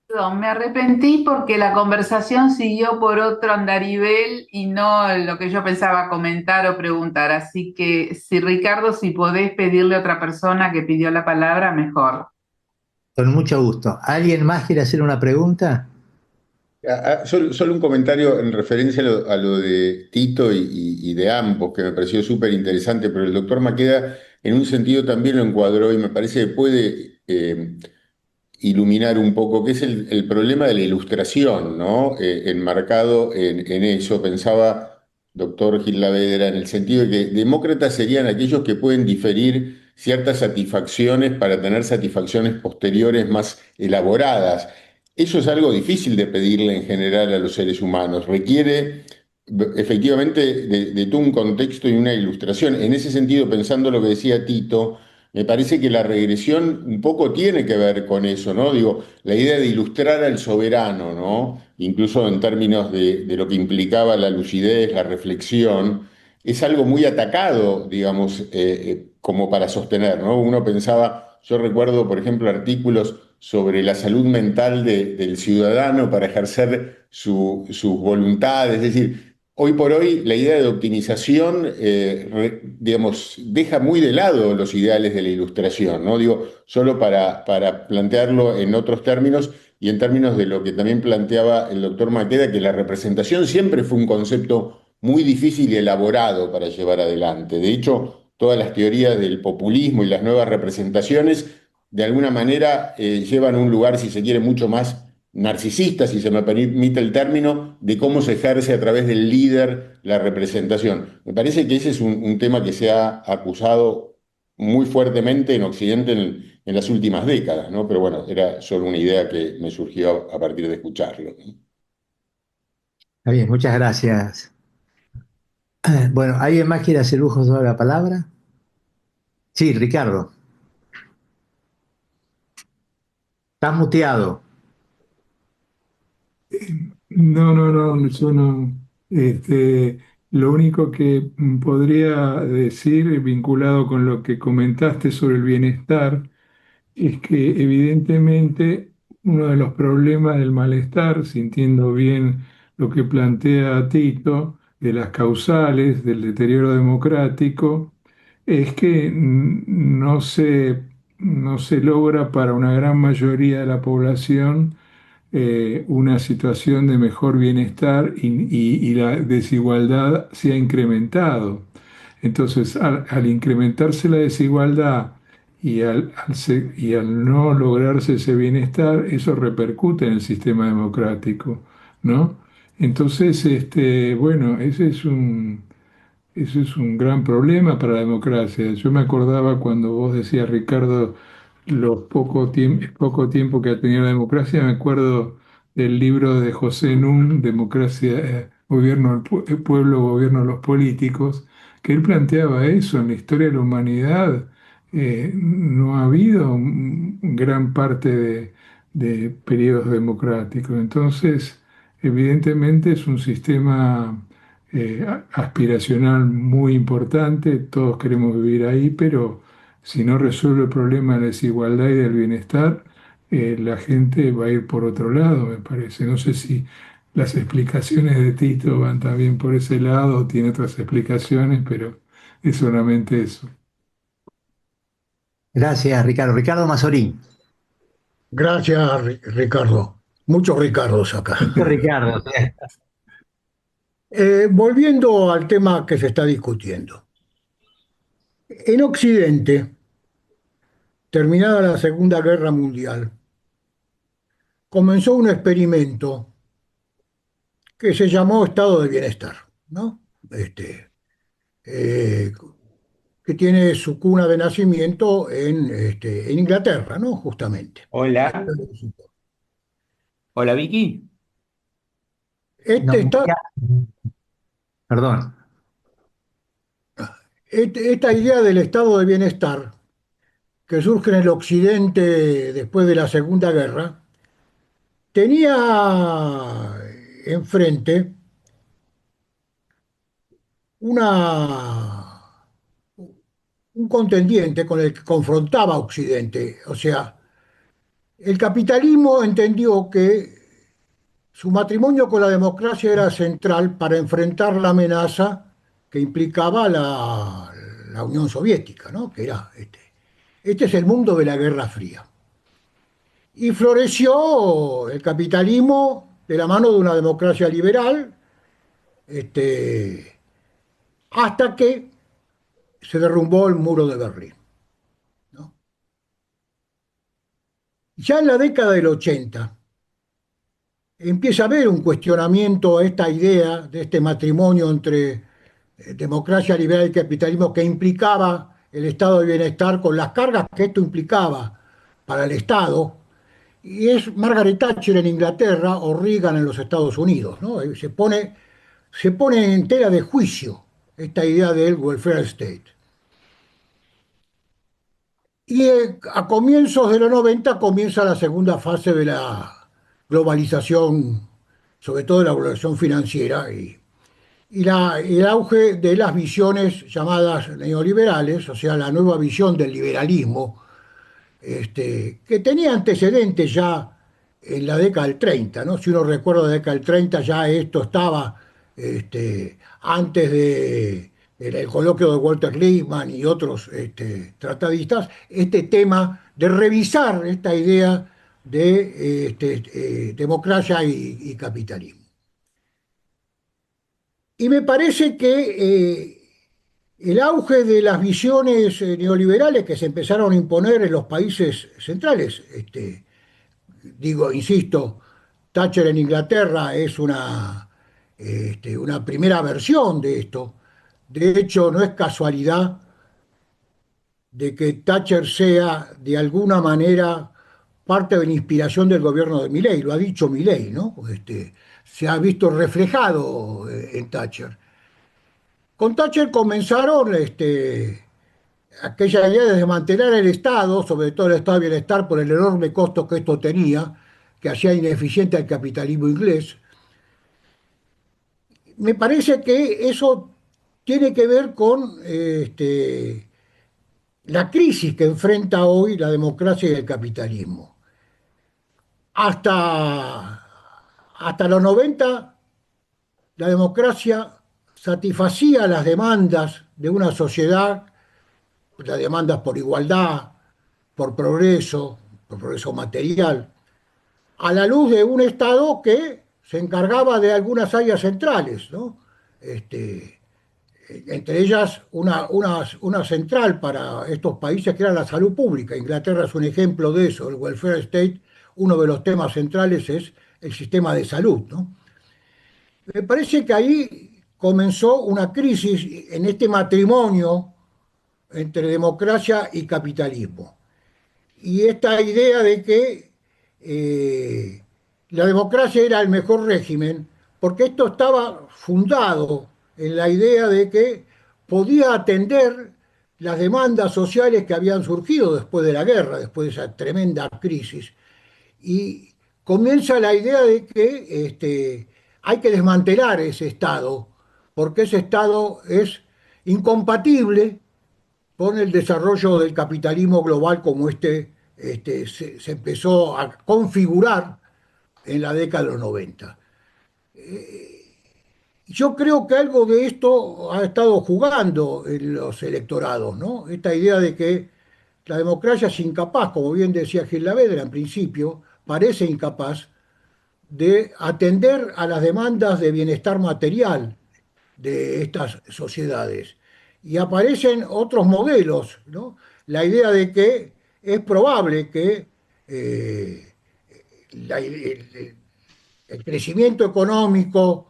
S7: Perdón, me arrepentí porque la conversación siguió por otro andarivel y no lo que yo pensaba comentar o preguntar. Así que, si Ricardo, si podés pedirle a otra persona que pidió la palabra, mejor.
S1: Con mucho gusto. ¿Alguien más quiere hacer una pregunta?
S4: Solo un comentario en referencia a lo de Tito y de ambos, que me pareció súper interesante, pero el doctor Maqueda en un sentido también lo encuadró y me parece que puede iluminar un poco, que es el problema de la ilustración, ¿no? Enmarcado en eso, pensaba doctor Gil Lavedra, en el sentido de que demócratas serían aquellos que pueden diferir ciertas satisfacciones para tener satisfacciones posteriores más elaboradas. Eso es algo difícil de pedirle en general a los seres humanos, requiere efectivamente de todo un contexto y una ilustración. En ese sentido, pensando lo que decía Tito, me parece que la regresión un poco tiene que ver con eso, ¿no? Digo, la idea de ilustrar al soberano, ¿no? Incluso en términos de lo que implicaba la lucidez, la reflexión, es algo muy atacado, digamos, como para sostener, ¿no? Uno pensaba, yo recuerdo, por ejemplo, artículos sobre la salud mental del ciudadano para ejercer sus voluntades, es decir, hoy por hoy la idea de optimización, digamos, deja muy de lado los ideales de la ilustración, ¿no? Digo, solo para plantearlo en otros términos y en términos de lo que también planteaba el doctor Maqueda, que la representación siempre fue un concepto muy difícil y elaborado para llevar adelante. De hecho, todas las teorías del populismo y las nuevas representaciones, de alguna manera, llevan a un lugar, si se quiere, mucho más narcisista, si se me permite el término, de cómo se ejerce a través del líder la representación. Me parece que ese es un tema que se ha acusado muy fuertemente en Occidente en las últimas décadas, ¿no? Pero bueno, era solo una idea que me surgió a partir de escucharlo, ¿no?
S1: Está bien, muchas gracias. Bueno, ¿alguien más quiere hacer uso de la palabra? Sí, Ricardo, estás muteado.
S5: No, no, no, yo no. Lo único que podría decir, vinculado con lo que comentaste sobre el bienestar, es que evidentemente uno de los problemas del malestar, sintiendo bien lo que plantea Tito, de las causales del deterioro democrático, es que no se logra para una gran mayoría de la población una situación de mejor bienestar y la desigualdad se ha incrementado. Entonces, al incrementarse la desigualdad y al no lograrse ese bienestar, eso repercute en el sistema democrático, ¿no? Entonces, bueno, ese es un gran problema para la democracia. Yo me acordaba cuando vos decías, Ricardo, poco tiempo que ha tenido la democracia, me acuerdo del libro de José Nun, Democracia, Gobierno el Pueblo, Gobierno de los Políticos, que él planteaba eso. En la historia de la humanidad no ha habido gran parte de periodos democráticos. Entonces, evidentemente es un sistema aspiracional muy importante, todos queremos vivir ahí, pero si no resuelve el problema de la desigualdad y del bienestar, la gente va a ir por otro lado, me parece. No sé si las explicaciones de Tito van también por ese lado o tiene otras explicaciones, pero es solamente eso.
S1: Gracias, Ricardo. Ricardo Mazorín.
S8: Gracias, Ricardo. Muchos Ricardos acá.
S1: Ricardo.
S8: Volviendo al tema que se está discutiendo. En Occidente, terminada la Segunda Guerra Mundial, comenzó un experimento que se llamó estado de bienestar, ¿no? Eh, que tiene su cuna de nacimiento en Inglaterra, ¿no? Justamente.
S6: Hola, hola Vicky.
S8: Este
S1: No,
S8: está,
S1: perdón.
S8: esta idea del estado de bienestar que surge en el occidente después de la Segunda Guerra, tenía enfrente una, un contendiente con el que confrontaba a Occidente. O sea, el capitalismo entendió que su matrimonio con la democracia era central para enfrentar la amenaza que implicaba la Unión Soviética, ¿no? Que era este es el mundo de la Guerra Fría. Y floreció el capitalismo de la mano de una democracia liberal, este, hasta que se derrumbó el muro de Berlín, ¿no? Ya en la década del 80 empieza a haber un cuestionamiento a esta idea de este matrimonio entre democracia liberal y capitalismo que implicaba el estado de bienestar con las cargas que esto implicaba para el Estado. Y es Margaret Thatcher en Inglaterra o Reagan en los Estados Unidos, ¿no? Se pone en tela de juicio esta idea del welfare state. Y a comienzos de los 90 comienza la segunda fase de la globalización, sobre todo de la globalización financiera y el auge de las visiones llamadas neoliberales, o sea, la nueva visión del liberalismo, que tenía antecedentes ya en la década del 30, ¿no? Si uno recuerda la década del 30, ya esto estaba antes del coloquio de Walter Lippmann y otros tratadistas, este tema de revisar esta idea de democracia y capitalismo. Y me parece que el auge de las visiones neoliberales que se empezaron a imponer en los países centrales, digo, insisto, Thatcher en Inglaterra es una primera versión de esto. De hecho, no es casualidad de que Thatcher sea de alguna manera parte de la inspiración del gobierno de Milei, lo ha dicho Milei, ¿no? Se ha visto reflejado en Thatcher. Con Thatcher comenzaron aquella idea de desmantelar el Estado, sobre todo el Estado de Bienestar, por el enorme costo que esto tenía, que hacía ineficiente al capitalismo inglés. Me parece que eso tiene que ver con la crisis que enfrenta hoy la democracia y el capitalismo. Hasta los 90, la democracia satisfacía las demandas de una sociedad, las demandas por igualdad, por progreso material, a la luz de un Estado que se encargaba de algunas áreas centrales, ¿no? Entre ellas una central para estos países que era la salud pública. Inglaterra es un ejemplo de eso, el welfare state, uno de los temas centrales es el sistema de salud, ¿no? Me parece que ahí comenzó una crisis en este matrimonio entre democracia y capitalismo. Y esta idea de que la democracia era el mejor régimen, porque esto estaba fundado en la idea de que podía atender las demandas sociales que habían surgido después de la guerra, después de esa tremenda crisis. Y comienza la idea de que hay que desmantelar ese Estado, porque ese Estado es incompatible con el desarrollo del capitalismo global como se empezó a configurar en la década de los 90. Yo creo que algo de esto ha estado jugando en los electorados, ¿no? Esta idea de que la democracia es incapaz, como bien decía Gil Lavedra en principio, parece incapaz de atender a las demandas de bienestar material de estas sociedades. Y aparecen otros modelos, ¿no? La idea de que es probable que el crecimiento económico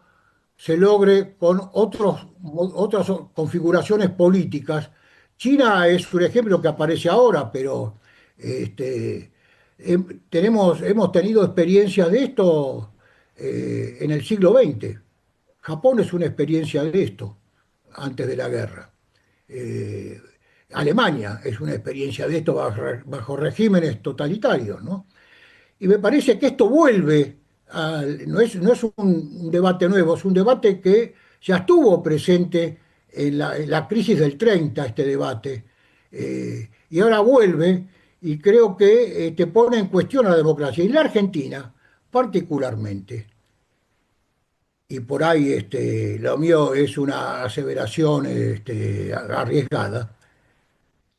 S8: se logre con otras configuraciones políticas. China es un ejemplo que aparece ahora, pero este, hemos tenido experiencias de esto en el siglo XX. Japón es una experiencia de esto antes de la guerra. Eh, Alemania es una experiencia de esto bajo regímenes totalitarios, ¿no? Y me parece que esto vuelve, no es un debate nuevo, es un debate que ya estuvo presente en la crisis del 30, este debate, y ahora vuelve y creo que te pone en cuestión a la democracia. Y la Argentina, particularmente, y por ahí lo mío es una aseveración arriesgada,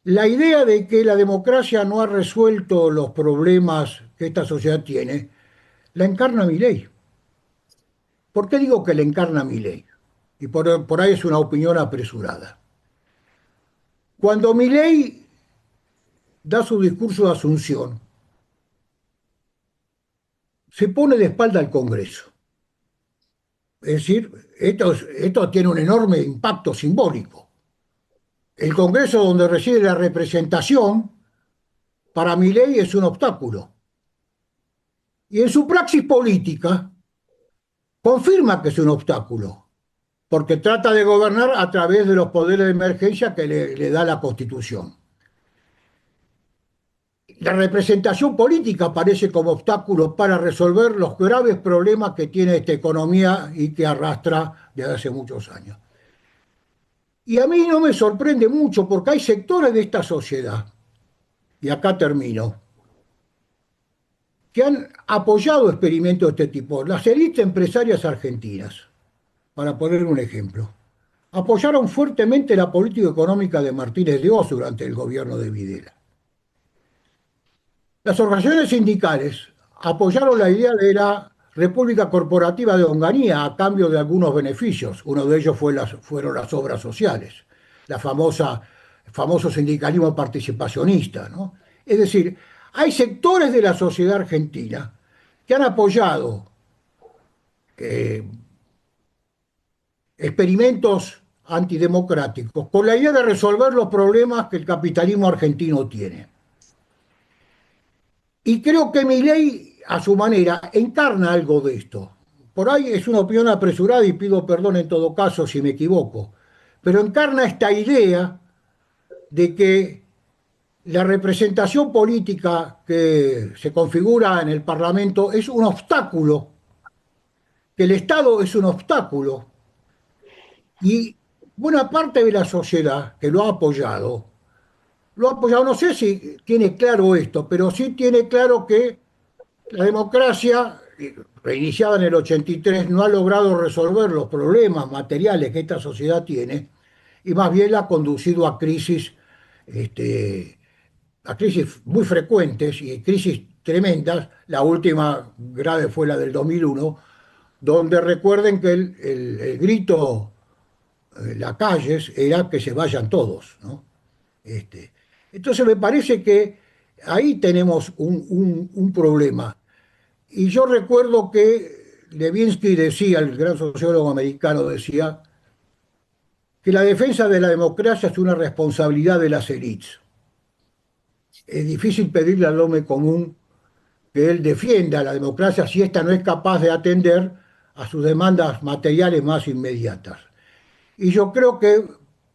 S8: la idea de que la democracia no ha resuelto los problemas que esta sociedad tiene, la encarna Milei. ¿Por qué digo que la encarna Milei? Y por ahí es una opinión apresurada. Cuando Milei da su discurso de Asunción, se pone de espalda al Congreso. Es decir, esto tiene un enorme impacto simbólico. El Congreso donde reside la representación, para Milei es un obstáculo. Y en su praxis política confirma que es un obstáculo, porque trata de gobernar a través de los poderes de emergencia que le da la Constitución. La representación política aparece como obstáculo para resolver los graves problemas que tiene esta economía y que arrastra desde hace muchos años. Y a mí no me sorprende mucho porque hay sectores de esta sociedad, y acá termino, que han apoyado experimentos de este tipo. Las élites empresarias argentinas, para poner un ejemplo, apoyaron fuertemente la política económica de Martínez de Oz durante el gobierno de Videla. Las organizaciones sindicales apoyaron la idea de la República Corporativa de Onganía a cambio de algunos beneficios. Uno de ellos fueron las obras sociales, el famoso sindicalismo participacionista, ¿no? Es decir, hay sectores de la sociedad argentina que han apoyado eh, experimentos antidemocráticos con la idea de resolver los problemas que el capitalismo argentino tiene. Y creo que Milei, a su manera, encarna algo de esto. Por ahí es una opinión apresurada y pido perdón en todo caso si me equivoco, pero encarna esta idea de que la representación política que se configura en el Parlamento es un obstáculo, que el Estado es un obstáculo y buena parte de la sociedad que lo ha apoyado, no sé si tiene claro esto, pero sí tiene claro que la democracia, reiniciada en el 83, no ha logrado resolver los problemas materiales que esta sociedad tiene y más bien la ha conducido este, a crisis muy frecuentes y crisis tremendas. La última grave fue la del 2001, donde recuerden que el grito en las calles era que se vayan todos, ¿no? Este, entonces me parece que ahí tenemos un problema. Y yo recuerdo que Levinsky decía, el gran sociólogo americano decía, que la defensa de la democracia es una responsabilidad de las élites. Es difícil pedirle al hombre común que él defienda la democracia si ésta no es capaz de atender a sus demandas materiales más inmediatas. Y yo creo que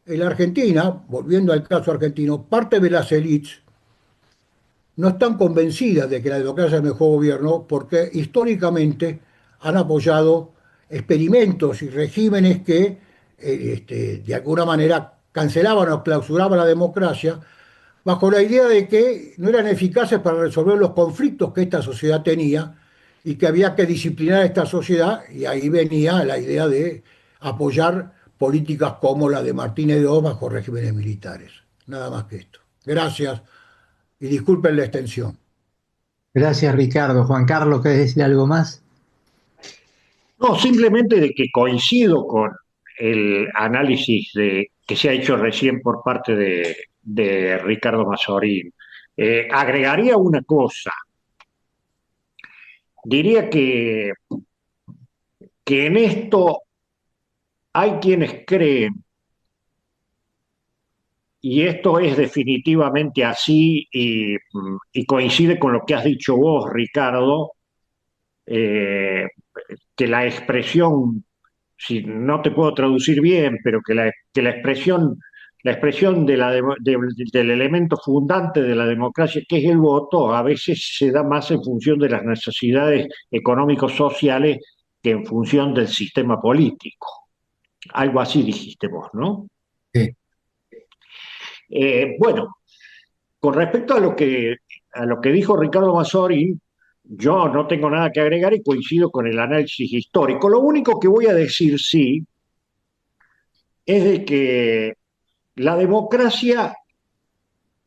S8: en la Argentina, volviendo al caso argentino, parte de las élites no están convencidas de que la democracia es el mejor gobierno porque históricamente han apoyado experimentos y regímenes que de alguna manera cancelaban o clausuraban la democracia bajo la idea de que no eran eficaces para resolver los conflictos que esta sociedad tenía y que había que disciplinar a esta sociedad, y ahí venía la idea de apoyar políticas como la de Martínez de Oz bajo regímenes militares. Nada más que esto. Gracias y disculpen la extensión.
S1: Gracias, Ricardo. Juan Carlos, ¿querés decir algo más?
S2: No, simplemente de que coincido con el análisis que se ha hecho recién por parte de Ricardo Mazorín. Agregaría una cosa. Diría que en esto hay quienes creen, y esto es definitivamente así, y coincide con lo que has dicho vos, Ricardo, eh, que la expresión, si no te puedo traducir bien, pero que la expresión del elemento fundante de la democracia, que es el voto, a veces se da más en función de las necesidades económicos sociales que en función del sistema político. Algo así dijiste vos, ¿no?
S1: Sí.
S2: Bueno, con respecto a lo que dijo Ricardo Mazzori, yo no tengo nada que agregar y coincido con el análisis histórico. Lo único que voy a decir, sí, es de que la democracia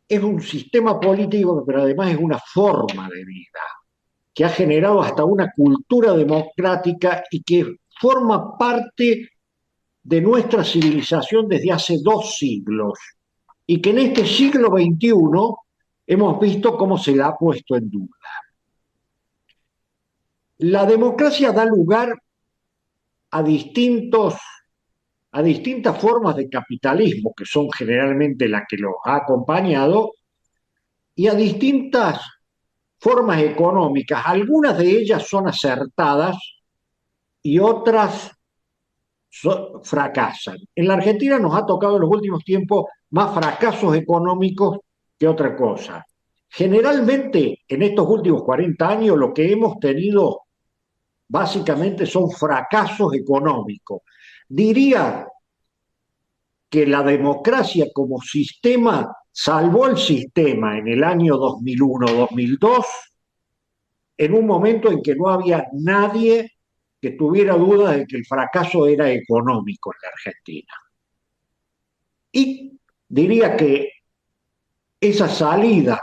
S2: es un sistema político, pero además es una forma de vida, que ha generado hasta una cultura democrática y que forma parte de nuestra civilización desde hace 2 siglos, y que en este siglo XXI hemos visto cómo se la ha puesto en duda. La democracia da lugar a a distintas formas de capitalismo, que son generalmente las que los ha acompañado, y a distintas formas económicas. Algunas de ellas son acertadas y otras fracasan. En la Argentina nos ha tocado en los últimos tiempos más fracasos económicos que otra cosa. Generalmente, en estos últimos 40 años, lo que hemos tenido básicamente son fracasos económicos. Diría que la democracia como sistema salvó el sistema en el año 2001-2002, en un momento en que no había nadie que tuviera duda de que el fracaso era económico en la Argentina. Y diría que esa salida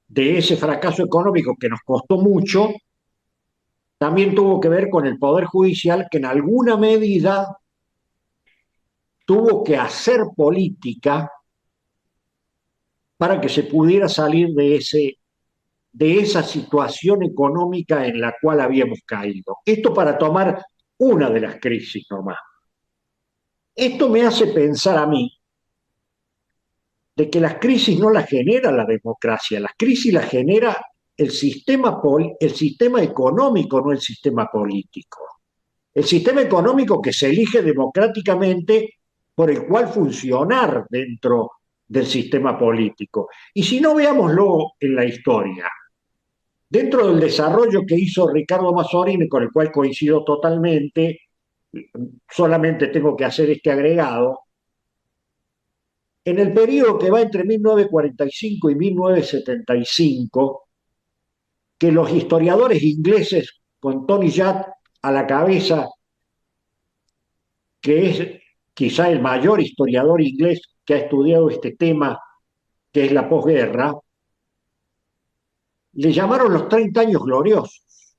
S2: de ese fracaso económico que nos costó mucho, también tuvo que ver con el Poder Judicial, que en alguna medida tuvo que hacer política para que se pudiera salir de esa situación económica en la cual habíamos caído. Esto para tomar una de las crisis nomás. Esto me hace pensar a mí de que las crisis no las genera la democracia, las crisis las genera el sistema económico, no el sistema político. El sistema económico que se elige democráticamente por el cual funcionar dentro del sistema político. Y si no, veámoslo en la historia. Dentro del desarrollo que hizo Ricardo Mazzorini, con el cual coincido totalmente, solamente tengo que hacer este agregado, en el periodo que va entre 1945 y 1975, que los historiadores ingleses, con Tony Judd a la cabeza, que es quizá el mayor historiador inglés que ha estudiado este tema, que es la posguerra, le llamaron los 30 años gloriosos,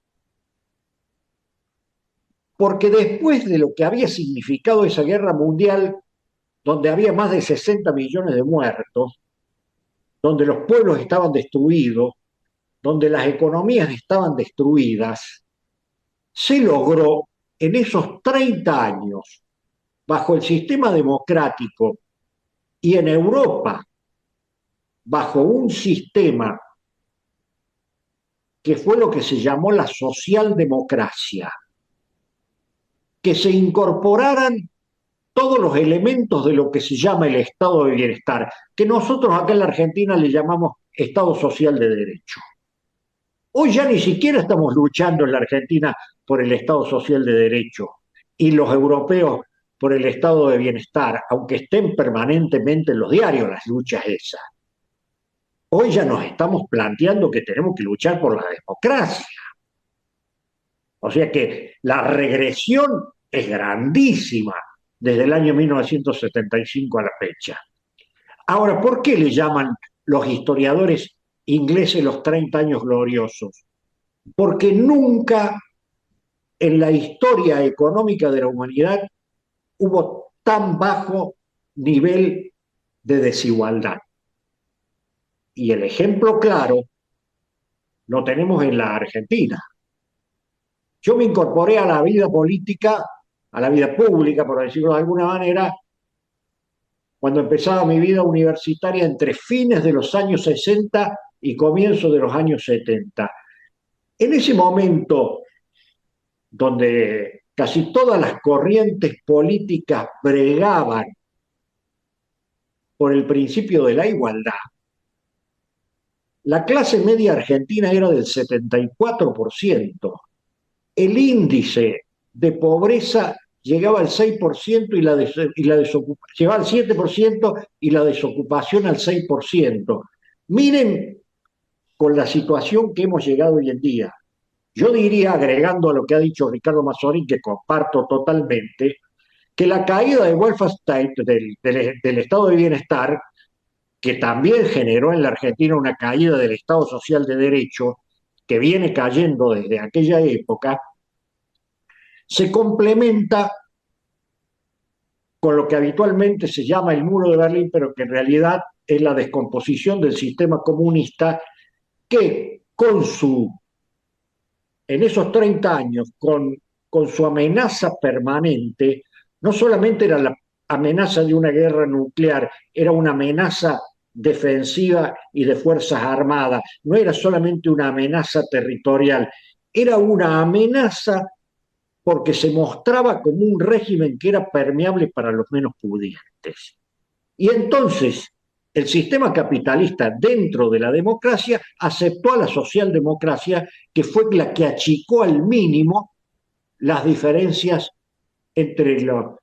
S2: porque después de lo que había significado esa guerra mundial, donde había más de 60 millones de muertos, donde los pueblos estaban destruidos, donde las economías estaban destruidas, se logró en esos 30 años, bajo el sistema democrático y en Europa, bajo un sistema que fue lo que se llamó la socialdemocracia, que se incorporaran todos los elementos de lo que se llama el estado de bienestar, que nosotros acá en la Argentina le llamamos Estado Social de Derecho. Hoy ya ni siquiera estamos luchando en la Argentina por el Estado Social de Derecho y los europeos por el estado de bienestar, aunque estén permanentemente en los diarios las luchas esas. Hoy ya nos estamos planteando que tenemos que luchar por la democracia. O sea que la regresión es grandísima desde el año 1975 a la fecha. Ahora, ¿por qué le llaman los historiadores ingleses los 30 años gloriosos? Porque nunca en la historia económica de la humanidad hubo tan bajo nivel de desigualdad. Y el ejemplo claro lo tenemos en la Argentina. Yo me incorporé a la vida política, a la vida pública, por decirlo de alguna manera, cuando empezaba mi vida universitaria entre fines de los años 60 y comienzos de los años 70. En ese momento, donde casi todas las corrientes políticas bregaban por el principio de la igualdad, la clase media argentina era del 74%. El índice de pobreza llegaba al 6% llegaba al 7% y la desocupación al 6%. Miren con la situación que hemos llegado hoy en día. Yo diría, agregando a lo que ha dicho Ricardo Mazzorin, que comparto totalmente, que la caída del welfare state, del estado de bienestar, que también generó en la Argentina una caída del Estado Social de Derecho, que viene cayendo desde aquella época, se complementa con lo que habitualmente se llama el muro de Berlín, pero que en realidad es la descomposición del sistema comunista que en esos 30 años, con su amenaza permanente, no solamente era la amenaza de una guerra nuclear, era una amenaza defensiva y de fuerzas armadas, no era solamente una amenaza territorial, era una amenaza porque se mostraba como un régimen que era permeable para los menos pudientes. Y entonces el sistema capitalista dentro de la democracia aceptó a la socialdemocracia, que fue la que achicó al mínimo las diferencias entre los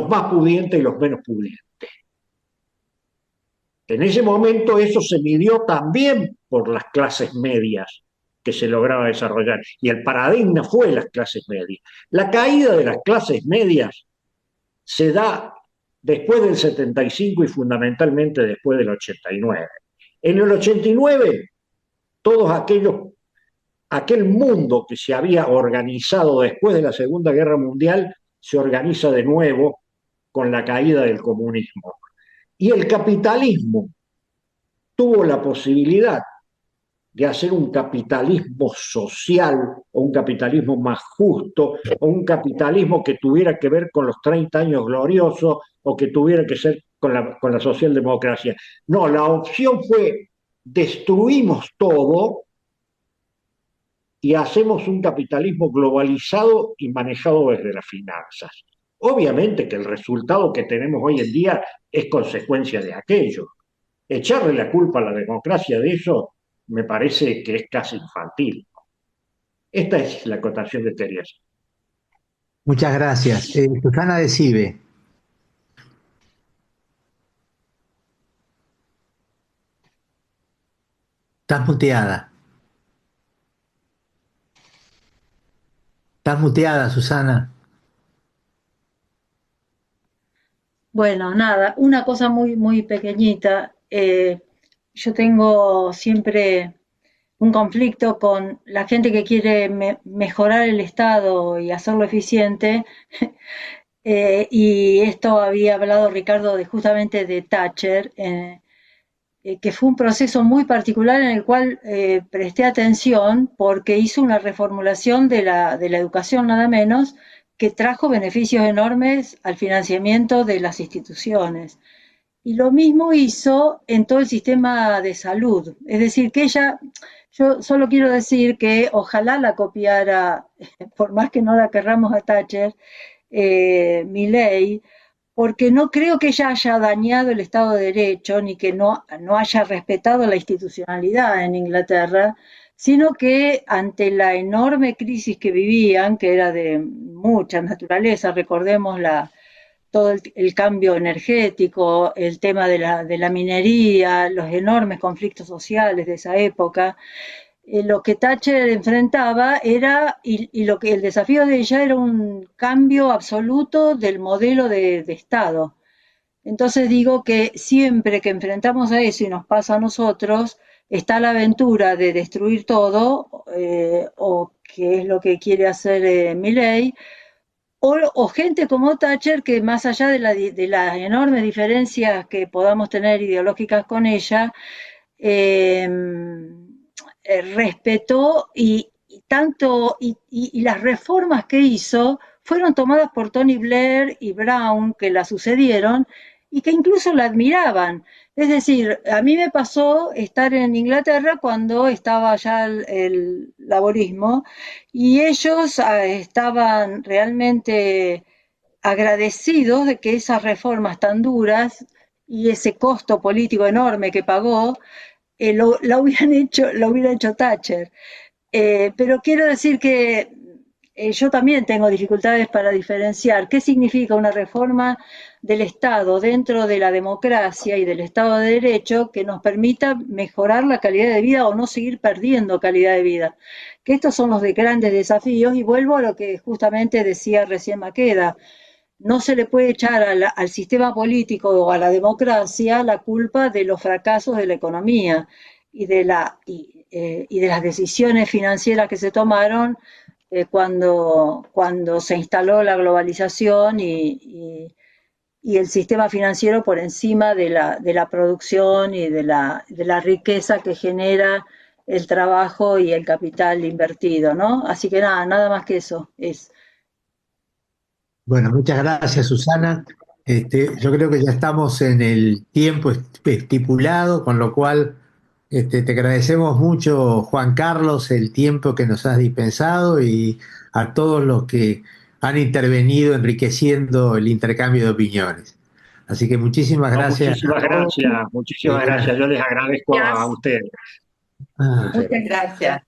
S2: más pudientes y los menos pudientes. En ese momento eso se midió también por las clases medias que se lograba desarrollar, y el paradigma fue las clases medias. La caída de las clases medias se da después del 75 y fundamentalmente después del 89. En el 89, aquel mundo que se había organizado después de la Segunda Guerra Mundial se organiza de nuevo con la caída del comunismo. Y el capitalismo tuvo la posibilidad de hacer un capitalismo social o un capitalismo más justo o un capitalismo que tuviera que ver con los 30 años gloriosos o que tuviera que ser con la socialdemocracia. No, la opción fue destruimos todo y hacemos un capitalismo globalizado y manejado desde las finanzas. Obviamente que el resultado que tenemos hoy en día es consecuencia de aquello. Echarle la culpa a la democracia de eso me parece que es casi infantil. Esta es la acotación que quería hacer.
S1: Muchas gracias. Susana Decibe. Estás muteada. Estás muteada, Susana.
S9: Bueno, nada, una cosa muy, muy pequeñita. Yo tengo siempre un conflicto con la gente que quiere mejorar el Estado y hacerlo eficiente. Y esto había hablado Ricardo justamente de Thatcher, que fue un proceso muy particular en el cual presté atención porque hizo una reformulación de la educación nada menos, que trajo beneficios enormes al financiamiento de las instituciones. Y lo mismo hizo en todo el sistema de salud. Es decir, que yo solo quiero decir que ojalá la copiara, por más que no la querramos a Thatcher, Milei, porque no creo que ella haya dañado el Estado de Derecho, ni que no haya respetado la institucionalidad en Inglaterra, sino que ante la enorme crisis que vivían, que era de mucha naturaleza, recordemos todo el cambio energético, el tema de la minería, los enormes conflictos sociales de esa época, lo que Thatcher enfrentaba era, y lo que el desafío de ella era un cambio absoluto del modelo de Estado. Entonces digo que siempre que enfrentamos a eso y nos pasa a nosotros, está la aventura de destruir todo, o que es lo que quiere hacer Milei, o gente como Thatcher que más allá de las enormes diferencias que podamos tener ideológicas con ella, respetó y las reformas que hizo fueron tomadas por Tony Blair y Brown, que la sucedieron, y que incluso la admiraban. Es decir, a mí me pasó estar en Inglaterra cuando estaba ya el laborismo, y ellos estaban realmente agradecidos de que esas reformas tan duras y ese costo político enorme que pagó, lo hubiera hecho Thatcher. Pero quiero decir que yo también tengo dificultades para diferenciar qué significa una reforma del Estado dentro de la democracia y del Estado de Derecho que nos permita mejorar la calidad de vida o no seguir perdiendo calidad de vida. Que estos son los grandes desafíos, y vuelvo a lo que justamente decía recién Maqueda. No se le puede echar al sistema político o a la democracia la culpa de los fracasos de la economía y de las decisiones financieras que se tomaron cuando se instaló la globalización y el sistema financiero por encima de la producción y de la riqueza que genera el trabajo y el capital invertido, ¿no? Así que nada más que eso es.
S1: Bueno, muchas gracias, Susana. Yo creo que ya estamos en el tiempo estipulado, con lo cual te agradecemos mucho, Juan Carlos, el tiempo que nos has dispensado y a todos los que han intervenido enriqueciendo el intercambio de opiniones. Así que muchísimas
S2: No,
S1: gracias a todos.
S2: muchísimas gracias. Yo les agradezco a ustedes.
S7: Muchas gracias.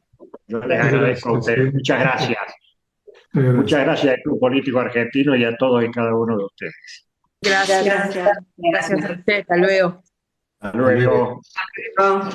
S2: Yo les agradezco a ustedes. Muchas gracias. Muchas gracias al Club Político Argentino y a todos y cada uno de ustedes.
S7: Gracias. Gracias a usted. Hasta luego.
S2: Hasta luego.
S7: Hasta luego.